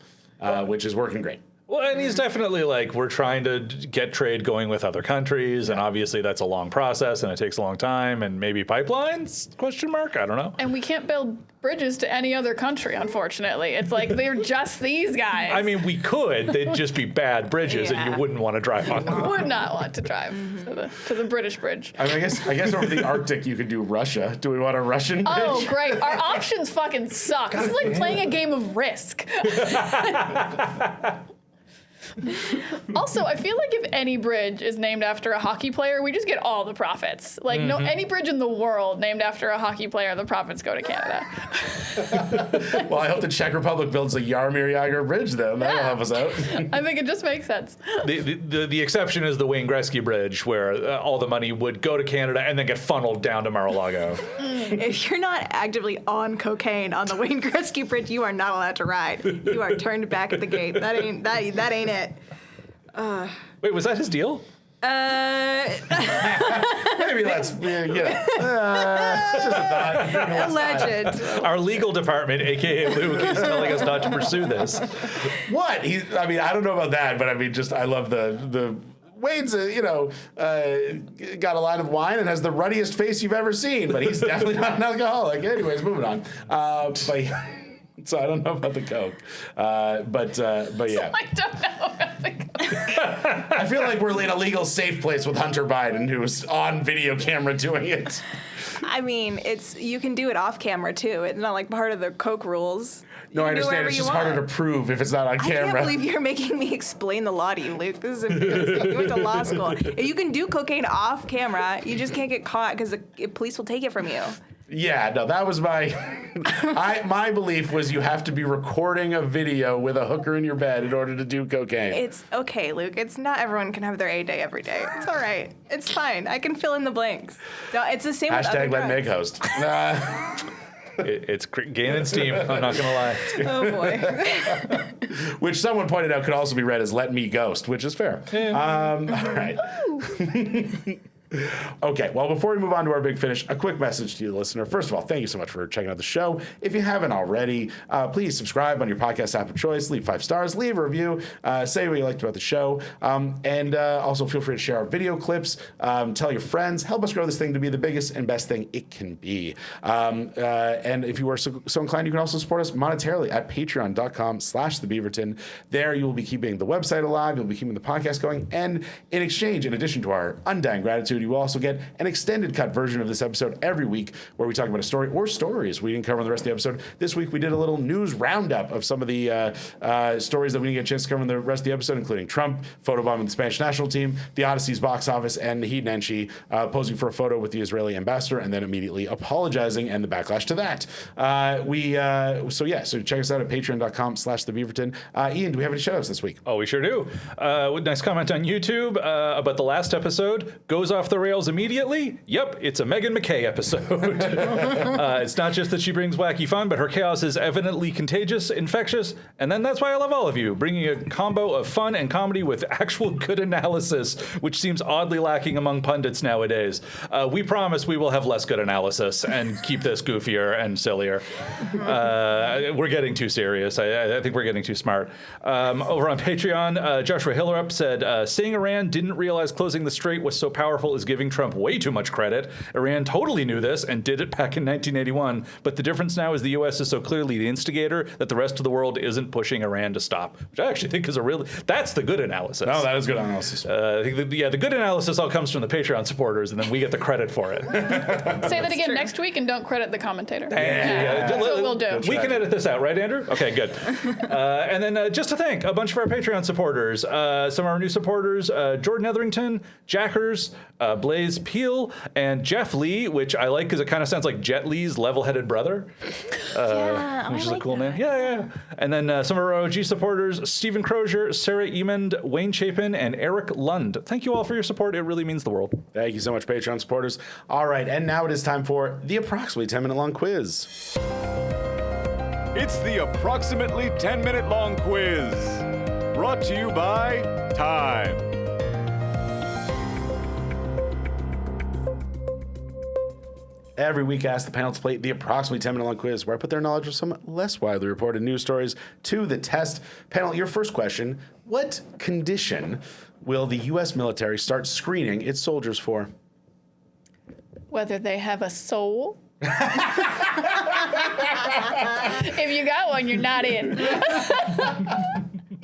which is working great. Well, and he's definitely like, we're trying to get trade going with other countries, and obviously that's a long process, and it takes a long time, and maybe pipelines, question mark, I don't know. And we can't build bridges to any other country, unfortunately. It's like, they're just these guys. I mean, we could, they'd just be bad bridges, and you wouldn't want to drive on them. Would not want to drive to the British bridge. I mean, I guess over the Arctic you could do Russia. Do we want a Russian bridge? Oh, great. Our options fucking suck. This is like playing a game of Risk. Also, I feel like if any bridge is named after a hockey player, we just get all the profits. Like, no, any bridge in the world named after a hockey player, the profits go to Canada. Well, I hope the Czech Republic builds a Jaromír Jágr bridge, then. That'll help us out. I think it just makes sense. The exception is the Wayne Gretzky Bridge, where all the money would go to Canada and then get funneled down to Mar-a-Lago. If you're not actively on cocaine on the Wayne Gretzky Bridge, you are not allowed to ride. You are turned back at the gate. That ain't it. Wait, was that his deal? Maybe let's, just a thought. Alleged. Our legal department, a.k.a. Luke, is telling us not to pursue this. What? I mean, I don't know about that, but I mean, just I love the Wade's, got a line of wine and has the ruddiest face you've ever seen, but he's definitely not an alcoholic. Anyways, moving on. So I don't know about the coke, but yeah. I don't know about the coke. I feel like we're in a legal safe place with Hunter Biden, who's on video camera doing it. I mean, you can do it off camera too. It's not like part of the coke rules. No, I understand. It's just harder to prove if it's not on camera. I can't believe you're making me explain the law to you, Luke. This is embarrassing. You went to law school. You can do cocaine off camera. You just can't get caught because the police will take it from you. Yeah, no, that was my belief was you have to be recording a video with a hooker in your bed in order to do cocaine. It's okay, Luke. It's not everyone can have their A day every day. It's all right. It's fine. I can fill in the blanks. No, it's the same with other let Meg drugs. host. It's gaining steam, I'm not going to lie. Oh, boy. Which someone pointed out could also be read as let me ghost, which is fair. All right. Okay, well, before we move on to our big finish, a quick message to you, the listener. First of all, thank you so much for checking out the show. If you haven't already, please subscribe on your podcast app of choice, leave 5 stars, leave a review, say what you liked about the show, and also feel free to share our video clips, tell your friends, help us grow this thing to be the biggest and best thing it can be. And if you are so inclined, you can also support us monetarily at patreon.com/thebeaverton. There you will be keeping the website alive, you'll be keeping the podcast going, and in exchange, in addition to our undying gratitude, you will also get an extended cut version of this episode every week where we talk about a story or stories we didn't cover in the rest of the episode. This week we did a little news roundup of some of the stories that we didn't get a chance to cover in the rest of the episode, including Trump photobombing the Spanish national team, the Odyssey's box office, and Naheed Nenshi posing for a photo with the Israeli ambassador and then immediately apologizing and the backlash to that. So check us out at patreon.com/thebeaverton. Ian, do we have any shout-outs this week? Oh, we sure do. Nice comment on YouTube about the last episode. Goes off the rails immediately? Yep, it's a Meghan MacKay episode. It's not just that she brings wacky fun, but her chaos is evidently contagious, infectious, and then that's why I love all of you, bringing a combo of fun and comedy with actual good analysis, which seems oddly lacking among pundits nowadays. We promise we will have less good analysis and keep this goofier and sillier. We're getting too serious. I think we're getting too smart. Over on Patreon, Joshua Hillerup said, saying Iran didn't realize closing the strait was so powerful is giving Trump way too much credit. Iran totally knew this and did it back in 1981, but the difference now is the U.S. is so clearly the instigator that the rest of the world isn't pushing Iran to stop, which I actually think is that's the good analysis. No, that is good analysis. I think the good analysis all comes from the Patreon supporters, and then we get the credit for it. Say that again next week and don't credit the commentator. Yeah. That's what we'll do. We can edit this out, right, Andrew? Okay, good. And then just to thank a bunch of our Patreon supporters, some of our new supporters, Jordan Etherington, Jackers, Blaze Peel, and Jeff Lee, which I like because it kind of sounds like Jet Li's level-headed brother, which is a cool name. Yeah. And then some of our OG supporters, Stephen Crozier, Sarah Emond, Wayne Chapin, and Eric Lund. Thank you all for your support. It really means the world. Thank you so much, Patreon supporters. All right, and now it is time for the approximately 10-minute long quiz. It's the approximately 10-minute long quiz. Brought to you by Time. Every week, I ask the panel to play the approximately 10-minute long quiz, where I put their knowledge of some less widely reported news stories to the test. Panel, your first question: what condition will the U.S. military start screening its soldiers for? Whether they have a soul. If you got one, you're not in.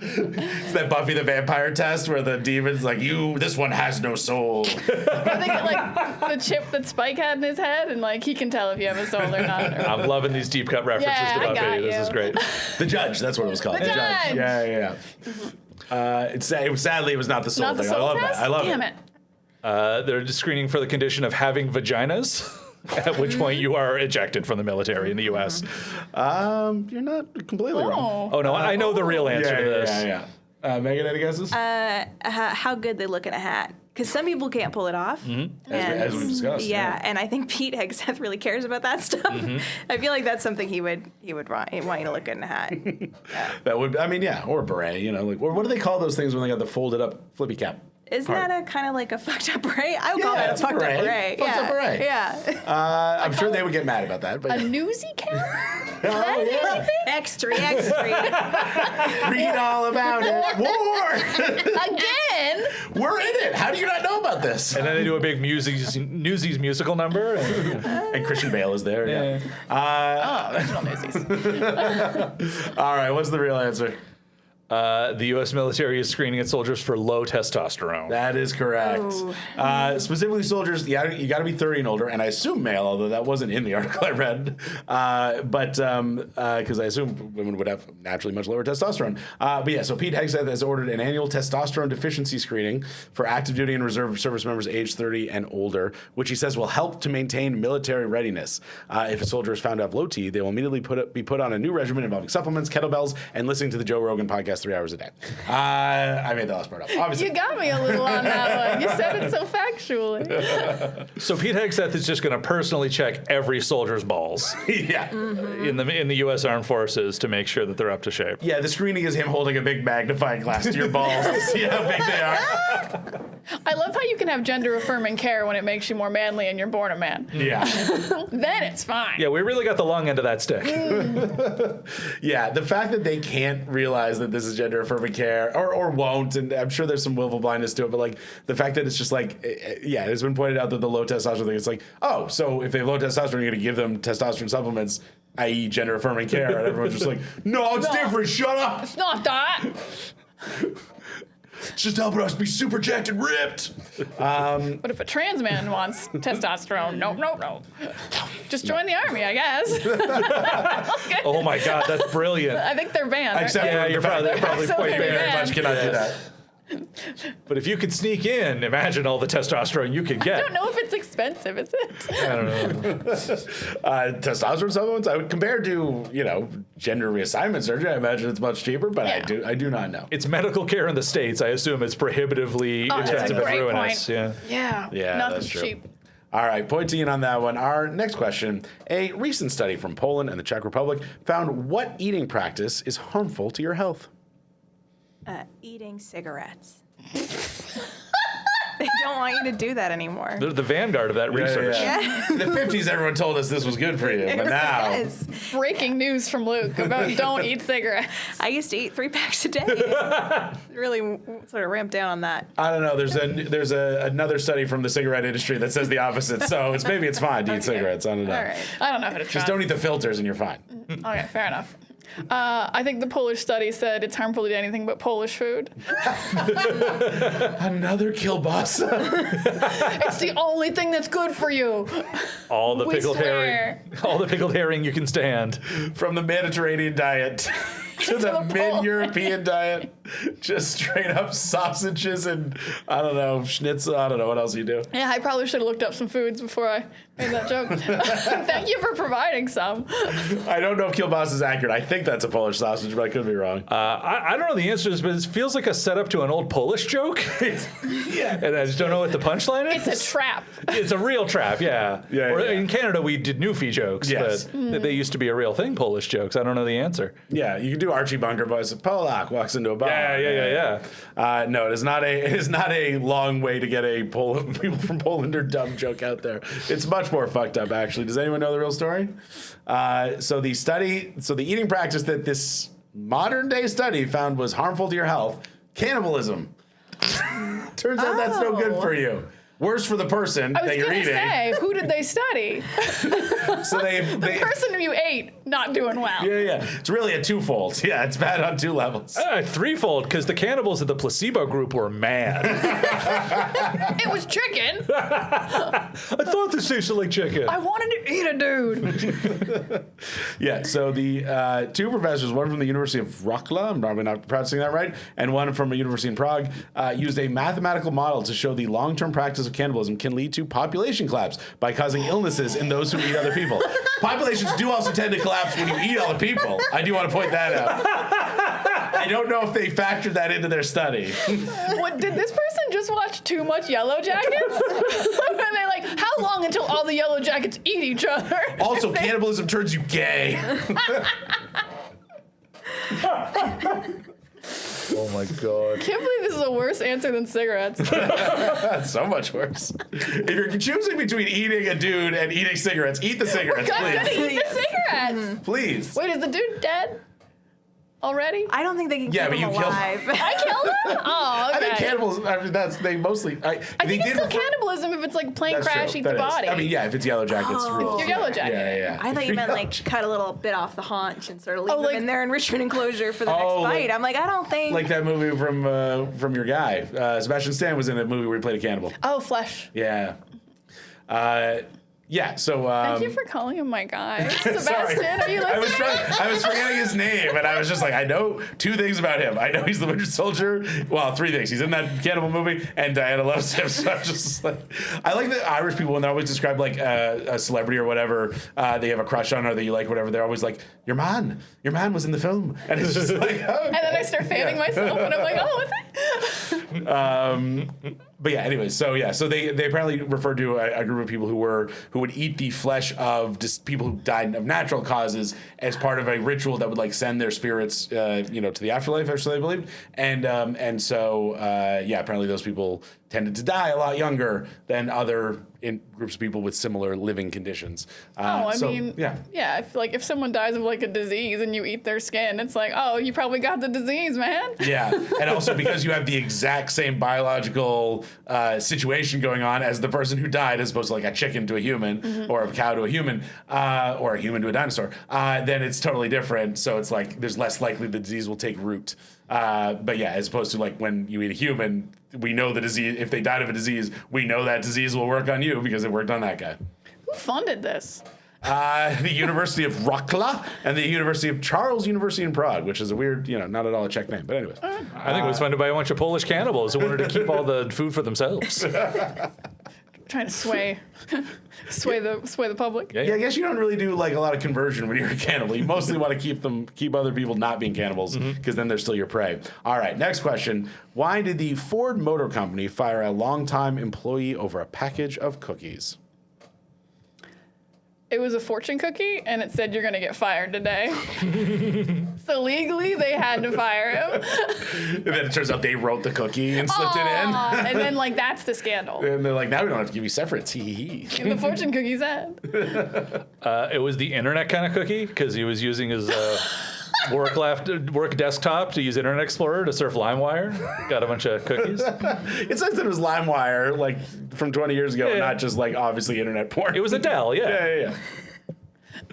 It's that Buffy the Vampire test where the demon's like, this one has no soul. I think like the chip that Spike had in his head, and like he can tell if you have a soul or not. I'm loving these deep cut references Yeah, to I got Buffy. This you. is great. The Judge, that's what it was called. The Judge. Yeah. Sadly, it was not the soul Not the thing. soul I love test? that. I love Damn it. They're just screening for the condition of having vaginas, at which point you are ejected from the military in the U.S. You're not completely wrong. Oh, no, I know the real answer to this. Yeah. Megan, any guesses? How good they look in a hat. Because some people can't pull it off. As we've discussed. Yeah, and I think Pete Hegseth really cares about that stuff. I feel like that's something he would want you to look good in a hat. That would, or a beret, or what do they call those things when they got the folded up flippy cap? Isn't that a kind of like a fucked up beret? I would call that a it's fucked up beret. Fucked up beret. Yeah. I'm sure they would get mad about that. But A newsy cap? X3, X3. read all about it. War! Again? We're in it. How do you not know about this? And then they do a big Newsies musical number. And Christian Bale is there. Yeah. Original newsies. All right. What's the real answer? The U.S. military is screening its soldiers for low testosterone. That is correct. Specifically, soldiers, you got to be 30 and older, and I assume male, although that wasn't in the article I read. Because I assume women would have naturally much lower testosterone. So Pete Hegseth has ordered an annual testosterone deficiency screening for active duty and reserve service members aged 30 and older, which he says will help to maintain military readiness. If a soldier is found to have low T, they will immediately be put on a new regimen involving supplements, kettlebells, and listening to the Joe Rogan podcast 3 hours a day. I made the last part up. Obviously. You got me a little on that one. You said it so factually. So Pete Hegseth is just going to personally check every soldier's balls Yeah. in the U.S. Armed Forces to make sure that they're up to shape. Yeah, the screening is him holding a big magnifying glass to your balls to see how big they are. I love how you can have gender affirming care when it makes you more manly and you're born a man. Yeah. Then it's fine. Yeah, we really got the long end of that stick. Yeah, the fact that they can't realize that this is gender affirming care or won't, and I'm sure there's some willful blindness to it, but like the fact that it's just like, it's been pointed out that the low testosterone thing, it's like, oh, so if they have low testosterone, you're going to give them testosterone supplements, i.e. gender affirming care, and everyone's just like, no, it's different, shut up. It's not that. It's just helping us be super jacked and ripped. But if a trans man wants testosterone, no. Just join the army, I guess. Oh my God, that's brilliant. I think they're banned. Except Yeah, for you're the fact probably that quite Absolutely very banned. much cannot do that. But if you could sneak in, imagine all the testosterone you could get. I don't know if it's expensive, is it? I don't know. Testosterone supplements, compared to gender reassignment surgery, I imagine it's much cheaper, but Yeah. I do not know. It's medical care in the States. I assume it's prohibitively that's a expensive and great ruinous. point. Yeah. Yeah, Nothing that's true. cheap. All right, pointing in on that one. Our next question: a recent study from Poland and the Czech Republic found what eating practice is harmful to your health? Eating cigarettes. They don't want you to do that anymore. They're the vanguard of that research. Yeah. In the 50s, everyone told us this was good for you, but now Yes. Breaking news from Luke about don't eat cigarettes. I used to eat 3 packs a day. Really sort of ramped down on that. I don't know. There's another study from the cigarette industry that says the opposite. So maybe it's fine to eat cigarettes. I don't know. All right. I don't know how to try. Just don't eat the filters and you're fine. Okay, fair enough. I think the Polish study said it's harmful to eat anything but Polish food. Another kielbasa. It's the only thing that's good for you. All the We pickled swear. herring. All the pickled herring you can stand. From the Mediterranean diet to the the mid-European diet. Just straight up sausages and, I don't know, schnitzel. I don't know. What else you do? Yeah, I probably should have looked up some foods before I made that joke. Thank you for providing some. I don't know if kielbasa is accurate. I think that's a Polish sausage, but I could be wrong. I don't know the answer to this, but it feels like a setup to an old Polish joke. Yeah. And I just don't know what the punchline is. It's a trap. It's a real trap, yeah. Yeah, Or yeah. in Canada, we did Newfie jokes, Yes. but they used to be a real thing, Polish jokes. I don't know the answer. Yeah, you can do Archie Bunker voice. Polak walks into a bar. Yeah. No, it is not a long way to get a people from Poland are dumb joke out there. It's much more fucked up, actually. Does anyone know the real story? So the eating practice that this modern day study found was harmful to your health, cannibalism. Turns out that's no good for you. Worse for the person I was that you're going to eating. say, who did they study? So they The person you ate, not doing well. yeah. It's really a twofold. Yeah, it's bad on two levels. Threefold, because the cannibals of the placebo group were mad. It was chicken. I thought this tasted like chicken. I wanted to eat a dude. Yeah, so the two professors, one from the University of Wrocław, I'm probably not pronouncing that right, and one from a university in Prague, used a mathematical model to show the long-term practice of cannibalism can lead to population collapse by causing illnesses in those who eat other people. Populations do also tend to collapse when you eat other people. I do want to point that out. I don't know if they factored that into their study. What, did this person just watch too much Yellow Jackets? And they're like, how long until all the Yellow Jackets eat each other? Also, cannibalism turns you gay. Oh my god. I can't believe this is a worse answer than cigarettes. That's so much worse. If you're choosing between eating a dude and eating cigarettes, eat the cigarettes, I'm gonna please. eat the cigarettes. Please. Wait, is the dude dead already? I don't think they can Yeah, keep but him you killed- alive. I killed him? Oh, okay. I think cannibals, I mean, they mostly. I think it's still cannibalism if it's like plane That's crash, true. eat That the is. body. I mean, yeah, if it's Yellow Jackets rules. You're Yellow Jacket. Yeah. I thought you meant like cut a little bit off the haunch and sort of leave them like- in their enrichment enclosure for the next Oh, fight. like- I'm like, I don't think. Like that movie from your guy. Sebastian Stan was in a movie where he played a cannibal. Oh, flesh. Yeah. Yeah, so. Thank you for calling him my guy. Sorry. Sebastian, are you listening? I was forgetting his name, and I was just like, I know two things about him. I know he's the Winter Soldier. Well, three things. He's in that cannibal movie, and Diana loves him. So I'm just like, I like the Irish people when they always describe like a celebrity or whatever they have a crush on or that you like, whatever. They're always like, your man was in the film, and it's just like, oh, And then I start fanning myself, and I'm like, oh, is it? But yeah, anyways, so they apparently referred to a group of people who would eat the flesh of just people who died of natural causes as part of a ritual that would like send their spirits, to the afterlife, or so they believed. And so apparently those people tended to die a lot younger than other groups of people with similar living conditions. I mean, I feel like if someone dies of like a disease and you eat their skin, it's like, oh, you probably got the disease, man. Yeah, and also because you have the exact same biological situation going on as the person who died, as opposed to like a chicken to a human or a cow to a human or a human to a dinosaur, then it's totally different. So it's like there's less likely the disease will take root. But yeah, as opposed to like when you eat a human, we know the disease. If they died of a disease, we know that disease will work on you because it worked on that guy. Who funded this? The University of Wrocław and the University of Charles University in Prague, which is a weird, not at all a Czech name. But anyways. I think it was funded by a bunch of Polish cannibals who wanted to keep all the food for themselves. Trying to sway the public. Yeah, I guess you don't really do like a lot of conversion when you're a cannibal. You mostly want to keep other people not being cannibals because then they're still your prey. All right, next question. Why did the Ford Motor Company fire a longtime employee over a package of cookies? It was a fortune cookie, and it said you're gonna get fired today. So legally, they had to fire him. And then it turns out they wrote the cookie and slipped it in. And then like that's the scandal. And they're like, now we don't have to give you separates. Hee hee hee. The fortune cookie said. It was the internet kind of cookie because he was using his work desktop to use Internet Explorer to surf LimeWire. Got a bunch of cookies. It says that it was LimeWire, like from 20 years ago, Yeah. not just like obviously internet porn. It was Adele, yeah. Yeah.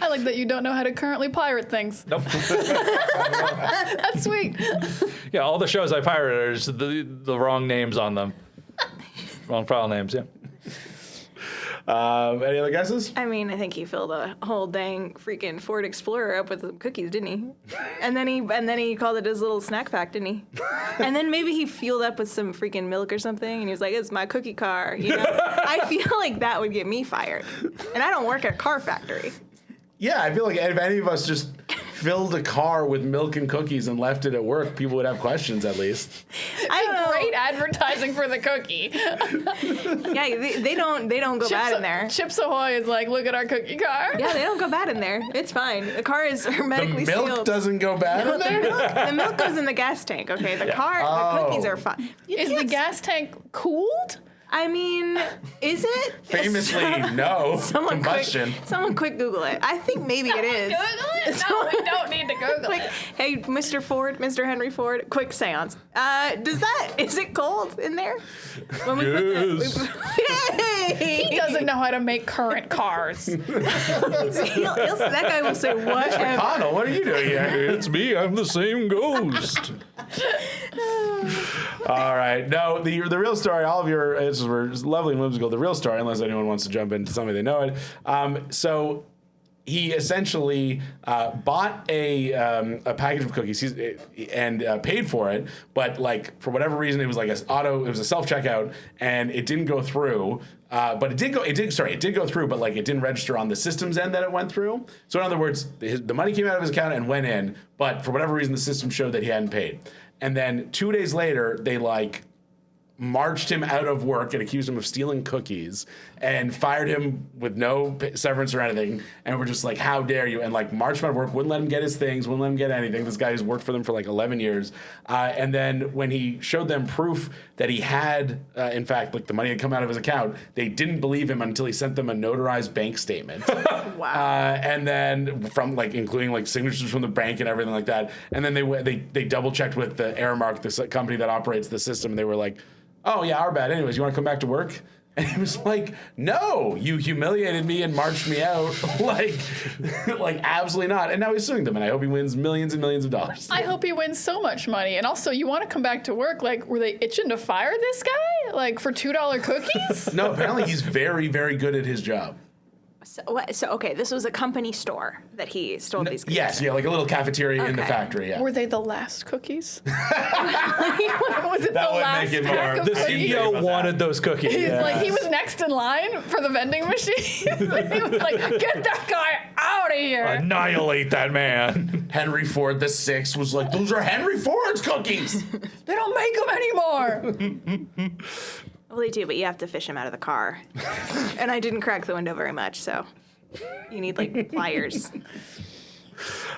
I like that you don't know how to currently pirate things. Nope. That's sweet. Yeah, all the shows I pirated are just the wrong names on them. Wrong file names, yeah. Any other guesses? I mean, I think he filled a whole dang freaking Ford Explorer up with cookies, didn't he? And then he called it his little snack pack, didn't he? And then maybe he fueled up with some freaking milk or something, and he was like, "It's my cookie car." You know, I feel like that would get me fired, and I don't work at a car factory. Yeah, I feel like if any of us just filled a car with milk and cookies and left it at work, people would have questions at least. I don't know. Great advertising for the cookie. Yeah, they don't go bad in there. Chips Ahoy is like, look at our cookie car. Yeah, they don't go bad in there. It's fine. The car is The hermetically milk sealed. doesn't go bad in there? The milk goes in the gas tank, okay? The cookies are fine. Is the gas tank cooled? I mean, is it? Famously, no. Combustion. Someone quick Google it. I think maybe it is. Google it? No, we don't need to Google Quick, it. hey, Mr. Ford, Mr. Henry Ford, quick seance. Is it cold in there? When we He doesn't know how to make current cars. that guy will say, whatever. Connell, what are you doing here? It's me. I'm the same ghost. All right. No, the real story, all of your answers were lovely and whimsical. The real story, unless anyone wants to jump into something they know it. So he essentially bought a package of cookies and paid for it, but like for whatever reason, it was like it was a self-checkout, and it didn't go through. But it did go through, but like it didn't register on the system's end that it went through. So in other words, the money came out of his account and went in, but for whatever reason, the system showed that he hadn't paid. And then 2 days later, they like marched him out of work and accused him of stealing cookies and fired him with no severance or anything. And we're just like, how dare you? And like marched him out of work, wouldn't let him get his things, wouldn't let him get anything. This guy has worked for them for like 11 years. And then when he showed them proof that he had, in fact, like the money had come out of his account, they didn't believe him until he sent them a notarized bank statement. Wow. And then from like, including like signatures from the bank and everything like that. And then they double checked with the Aramark, the company that operates the system. And they were like, oh, yeah, our bad. Anyways, you want to come back to work? And he was like, no, you humiliated me and marched me out. like absolutely not. And now he's suing them, and I hope he wins millions and millions of dollars. I hope he wins so much money. And also, you want to come back to work. Like, were they itching to fire this guy? Like, for $2 cookies? No, apparently he's very, very good at his job. So okay, this was a company store that he stole these cookies. Yes, yeah, like a little cafeteria in the Okay. factory, yeah. Were they the last cookies? Was it That the would last make it pack more- of The cookies? CEO wanted those cookies. He's like, he was next in line for the vending machine. He was like, get that guy out of here. Annihilate that man. Henry Ford VI was like, those are Henry Ford's cookies. They don't make them anymore. Well, they do, but you have to fish him out of the car. And I didn't crack the window very much, so you need like pliers.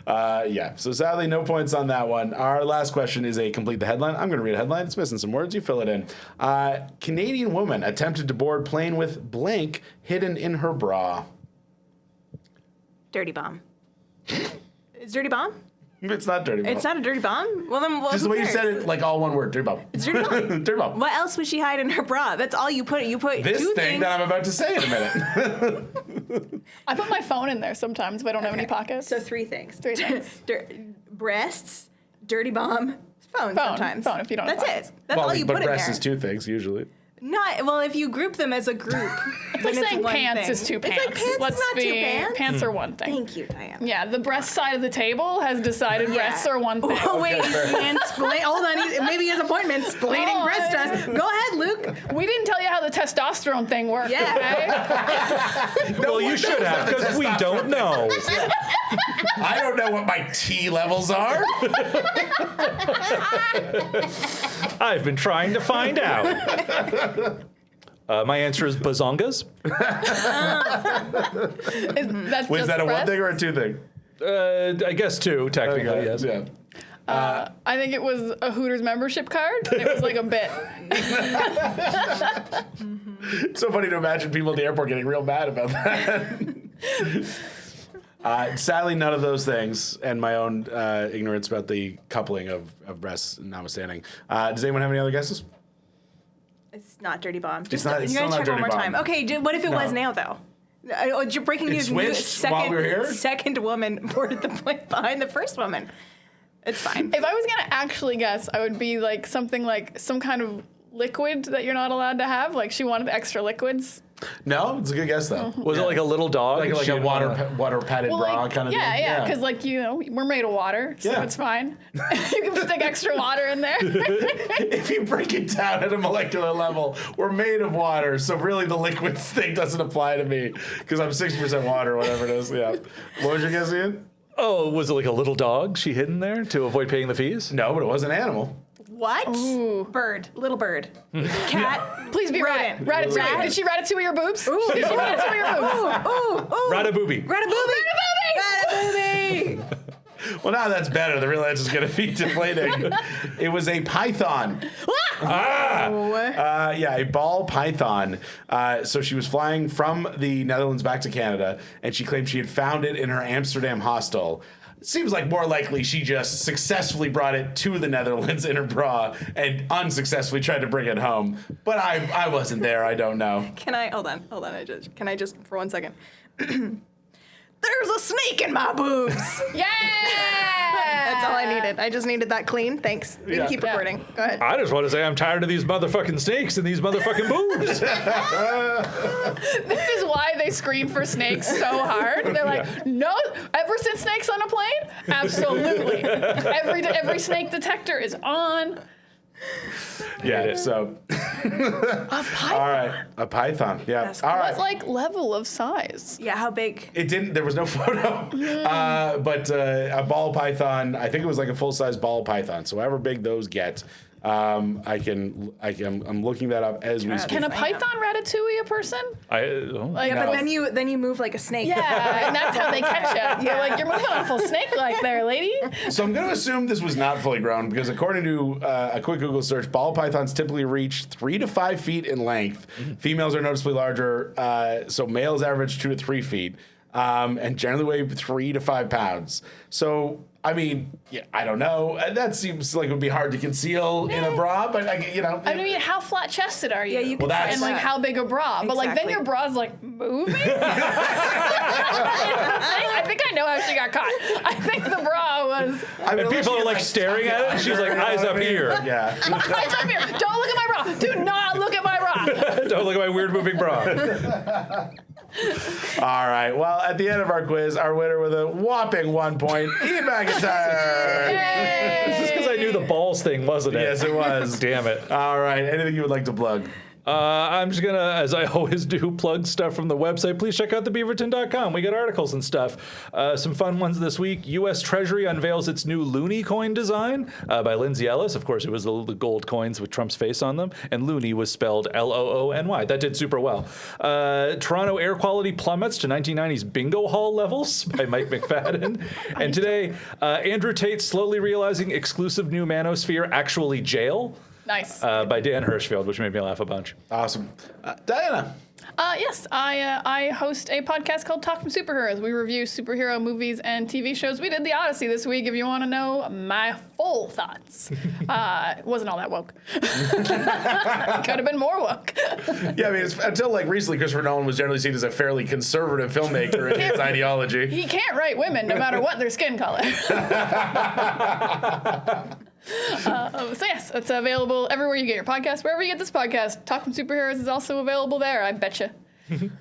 Yeah, so sadly, no points on that one. Our last question is a complete the headline. I'm going to read a headline. It's missing some words. You fill it in. Canadian woman attempted to board plane with blank hidden in her bra. Dirty bomb. It's dirty bomb? It's not dirty bomb. It's not a dirty bomb? Well, then Just the way you said it, like all one word, dirty bomb. It's dirty bomb. Dirty bomb. What else would she hide in her bra? That's all you put. You put This two thing things. that I'm about to say in a minute. I put my phone in there sometimes if I don't have any pockets. So three things. Three things. Breasts, dirty bomb, phone sometimes. Phone if you don't have That's pockets. it. That's all you but put in breasts there. is two things usually. Not well if you group them as a group. It's like saying pants is two pants. It's like pants Let's is not be, two pants. Pants are one thing. Thank you, Diana. Yeah, the breast side of the table has decided breasts are one thing. Oh wait, hold on. Maybe he has appointment splaining Oh, breast us. Go ahead, Luke. We didn't tell you how the testosterone thing works, Yeah. okay? Well, you should have, because we don't know. I don't know what my T levels are. I've been trying to find out. My answer is bazongas. That's Wait, is just that a one breasts? thing or a two thing? I guess two, technically, yes. Yeah. I think it was a Hooters membership card. It was like a bit. It's so funny to imagine people at the airport getting real mad about that. Sadly, none of those things, and my own ignorance about the coupling of breasts notwithstanding. Does anyone have any other guesses? It's not dirty bomb. It's not- it's you gotta still not check one dirty more bomb. time. Okay, what if it No. was now though? You're breaking It news. switched while we were here? Second woman boarded the plane behind the first woman. It's fine. If I was gonna actually guess, I would be like something like some kind of liquid that you're not allowed to have. Like she wanted extra liquids. No, it's a good guess though. Was it like a little dog? Like She a didn't wanna- water padded bra kind of thing? Yeah, because like we're made of water, so Yeah. it's fine. You can stick extra water in there. If you break it down at a molecular level, we're made of water, so really the liquid thing doesn't apply to me because I'm 60% water, whatever it is. Yeah. What was your guess, Ian? Oh, was it like a little dog she hid in there to avoid paying the fees? No, but it was an animal. What? Ooh. Bird. Little bird. Cat. Please be rat. Rodent. Ratatouille. Rat. Did she ratatouille your boobs? Did she ratatouille your boobs? Ooh. Ratabooby. Ratabooby. Well, now that's better. The real answer is going to be deflating. It was a python. Yeah, a ball python. So she was flying from the Netherlands back to Canada, and she claimed she had found it in her Amsterdam hostel. Seems like more likely she just successfully brought it to the Netherlands in her bra and unsuccessfully tried to bring it home. But I wasn't there. I don't know. Can I hold on? Can I just for 1 second? There's a snake in my boobs. Yeah. That's all I needed. I just needed that clean. Thanks. You can keep recording. Go ahead. I just want to say I'm tired of these motherfucking snakes and these motherfucking boobs. This is why they scream for snakes so hard. They're like, no, ever since snakes on a plane? Absolutely. Every snake detector is on. Yeah, so. A python. All right, a python. Yeah. That's All What right. like level of size? Yeah, how big? It didn't. There was no photo, but a ball python. I think it was like a full size ball python. So however big those get, I'm looking that up as we speak. Can a python ratatouille a person? Yeah, No. but then you move like a snake. Yeah, and that's how they catch you. They're like, you're moving awful snake-like there, lady. So I'm going to assume this was not fully grown because according to a quick Google search, ball pythons typically reach 3 to 5 feet in length. Females are noticeably larger, so males average 2 to 3 feet, and generally weigh 3 to 5 pounds. So, I mean, yeah, I don't know. That seems like it would be hard to conceal in a bra, but I mean, how flat-chested are you? Yeah, you can that's- And like, how big a bra? But like, then Exactly. your bra's like moving. I think I know how she got caught. I think the bra was. I mean, And people are like staring at it. And she's like, eyes up here. Yeah. Eyes up here. Don't look at my bra. Do not look at my bra. Don't look at my weird moving bra. All right. Well, at the end of our quiz, our winner with a whopping 1 point, Ian MacIntyre. This is because I knew the balls thing, wasn't it? Yes, it was. Damn it. All right. Anything you would like to plug? I'm just gonna, as I always do, plug stuff from the website. Please check out thebeaverton.com. We got articles and stuff. Some fun ones this week. U.S. Treasury unveils its new Looney coin design by Lindsay Ellis. Of course, it was the gold coins with Trump's face on them, and Looney was spelled Loony. That did super well. Toronto air quality plummets to 1990s bingo hall levels by Mike McFadden. And today, Andrew Tate slowly realizing exclusive new manosphere, actually jail. Nice. By Dan Hirschfeld, which made me laugh a bunch. Awesome. Diana. Yes, I host a podcast called Talk from Superheroes. We review superhero movies and TV shows. We did The Odyssey this week. If you want to know my full thoughts, it wasn't all that woke. Could have been more woke. Yeah, I mean, until like recently, Christopher Nolan was generally seen as a fairly conservative filmmaker in his ideology. He can't write women no matter what their skin color. So yes, it's available everywhere you get your podcast. Wherever you get this podcast, Talk from Superheroes is also available there. I betcha.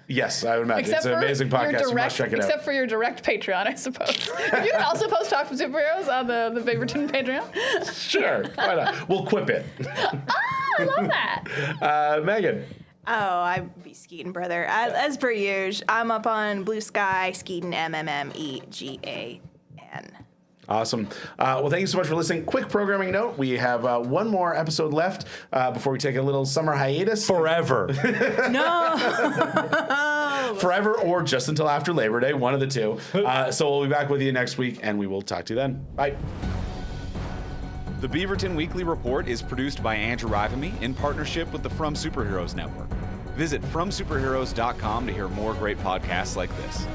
Yes, I would imagine. Except it's an for amazing your podcast. You must check it except out. for your direct Patreon, I suppose. If you can also post Talk from Superheroes on the Beaverton Patreon. Sure. Why not? We'll quip it. I love that. Megan. Oh, I'd be Skeeton, brother. As per usual, I'm up on Blue Sky, Skeeton, MMMEGAN. Awesome. Well, thank you so much for listening. Quick programming note. We have one more episode left before we take a little summer hiatus. Forever. No. Forever or just until after Labor Day, one of the two. So we'll be back with you next week, and we will talk to you then. Bye. The Beaverton Weekly Report is produced by Andrew Rivamy in partnership with the From Superheroes Network. Visit FromSuperheroes.com to hear more great podcasts like this.